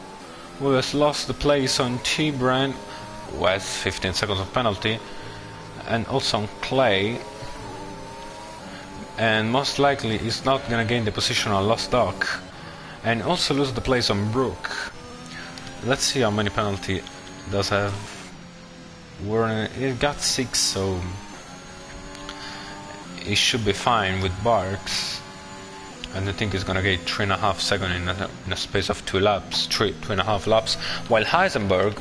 who has lost the place on T-Brand, who has 15 seconds of penalty, and also on Clay, and most likely is not gonna gain the position on Lost Dog, and also lose the place on Brook. Let's see how many penalty does have Warren. It got 6, so it should be fine with Barks. And I think he's gonna get 3.5 seconds in a space of 2.5 laps. While Heisenberg,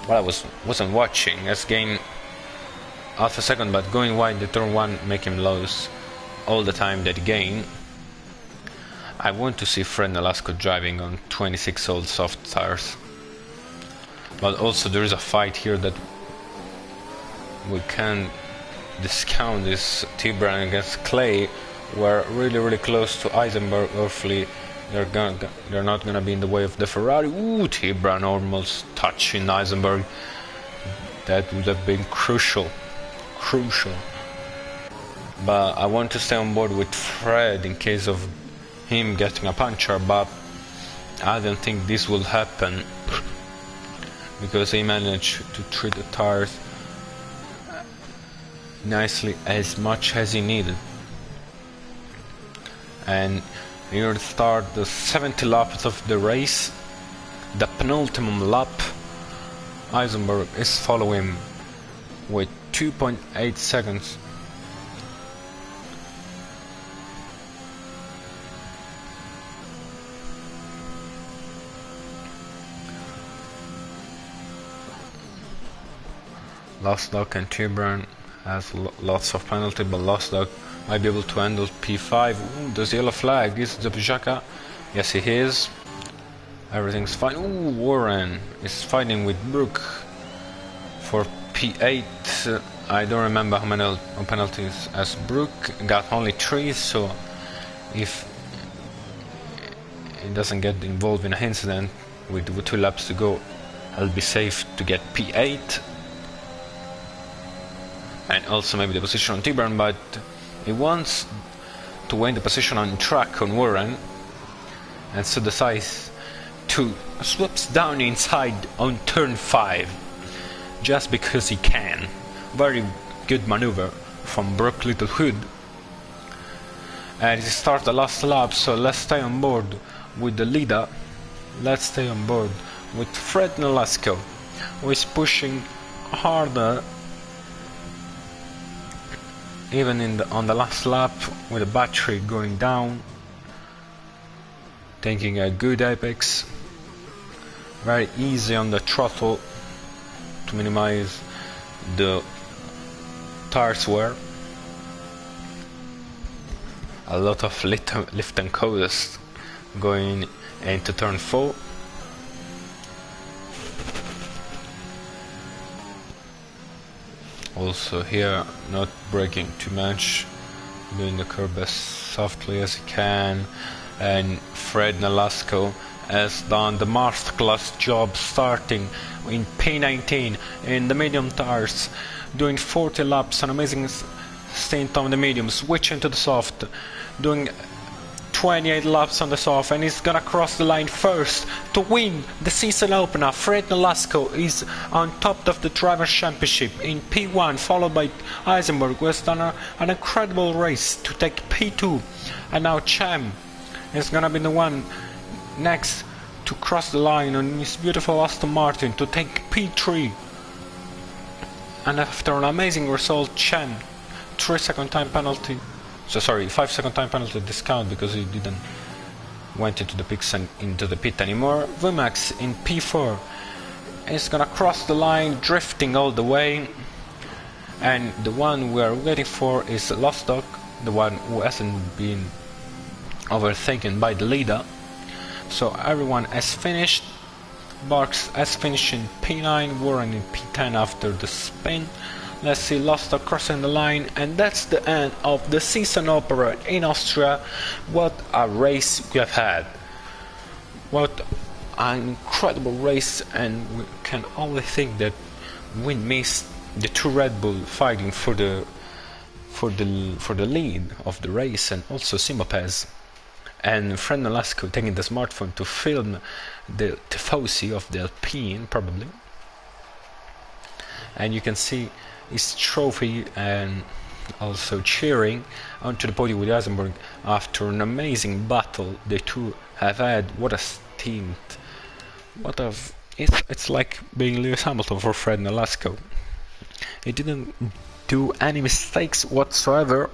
while I wasn't watching, has gained half a second, but going wide the turn 1 make him lose all the time that he gained. I want to see Fred Nolasco driving on 26-old soft tires. But also there is a fight here that we can discount. This T-Brand against Clay. We're really close to Eisenberg. Hopefully they're not gonna be in the way of the Ferrari. Ooh, T-Brand almost touching Eisenberg. That would have been crucial. But I want to stay on board with Fred in case of him getting a puncture, but I don't think this will happen because he managed to treat the tires nicely as much as he needed. And here start the 70 laps of the race. The penultimate lap, Eisenberg is following with 2.8 seconds. Lost Dog and T-Brand has lots of penalty, but Lost Dog might be able to handle P5. Ooh, there's the yellow flag. Is the Pujaka? Yes, he is. Everything's fine. Ooh, Warren is fighting with Brook for P8. I don't remember how many penalties as Brook. Got only 3, so if he doesn't get involved in an incident with 2 laps to go, I'll be safe to get P8. And also maybe the position on T-Brand, but he wants to win the position on track on Warren, and so decides to swaps down inside on turn 5 just because he can. Very good maneuver from Brook Littlehood. And he starts the last lap, so let's stay on board with the leader. Let's stay on board with Fred Nolasco, who is pushing harder even on the last lap with the battery going down, taking a good apex, very easy on the throttle to minimize the tires wear. A lot of lift and coast going into turn 4. Also here, not braking too much, doing the curb as softly as he can, and Fred Nolasco has done the masterclass job starting in P19 in the medium tires, doing 40 laps, an amazing stint on the medium, switching to the soft, doing 28 laps on the soft, and he's gonna cross the line first to win the season opener. Fred Nolasco is on top of the Drivers' Championship in P1, followed by Eisenberg, who has done an incredible race to take P2, and now Cham is gonna be the one next to cross the line on his beautiful Aston Martin to take P3. And after an amazing result, Chen 3-second time penalty. So sorry, 5-second time penalty discount because he didn't went into the pit anymore. Vumax in P4 is gonna cross the line, drifting all the way, and the one we are waiting for is Lost Dog, the one who hasn't been overtaken by the leader. So everyone has finished. Barks has finished in P9, Warren in P10 after the spin. Let's see Lost Dog crossing the line, and that's the end of the season opener in Austria. What a race we have had. What an incredible race, and we can only think that we missed the two Red Bull fighting for the lead of the race, and also Simopez and Fred Nolasco taking the smartphone to film the tifosi of the Alpine, probably. And you can see his trophy and also cheering onto the podium with Eisenberg after an amazing battle the two have had. What a stint! It's like being Lewis Hamilton for Fred Nolasco. He didn't do any mistakes whatsoever,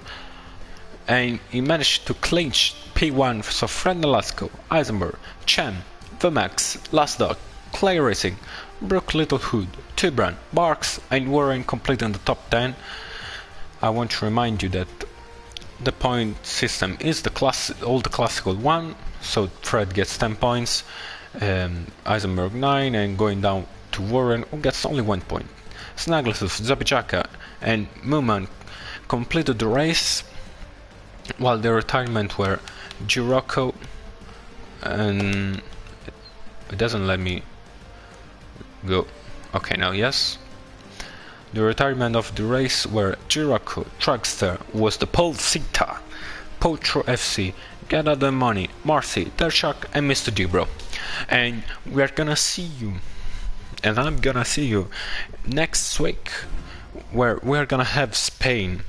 and he managed to clinch P1. So Fred Nolasco, Eisenberg, Chen, Vmax, Lasdog, Clay Racing, Brooke Littlehood, Tibran, Barks, and Warren completing the top 10. I want to remind you that the point system is the classical one, so Fred gets 10 points, Eisenberg 9, and going down to Warren, who gets only 1 point. Snaglesus, Zabijaka, and Muman completed the race, while the retirement were Girocco, and it doesn't let me go. Okay, now yes. The retirement of the race were Girocco, Truckster was the Pole Sita, Potro FC, Get Out the Money, Marcy, Tershak, and Mr. Dubro. And we're gonna see you, and I'm gonna see you next week, where we're gonna have Spain.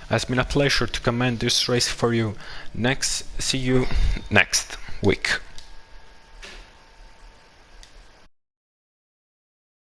It's been a pleasure to comment this race for you. See you next week.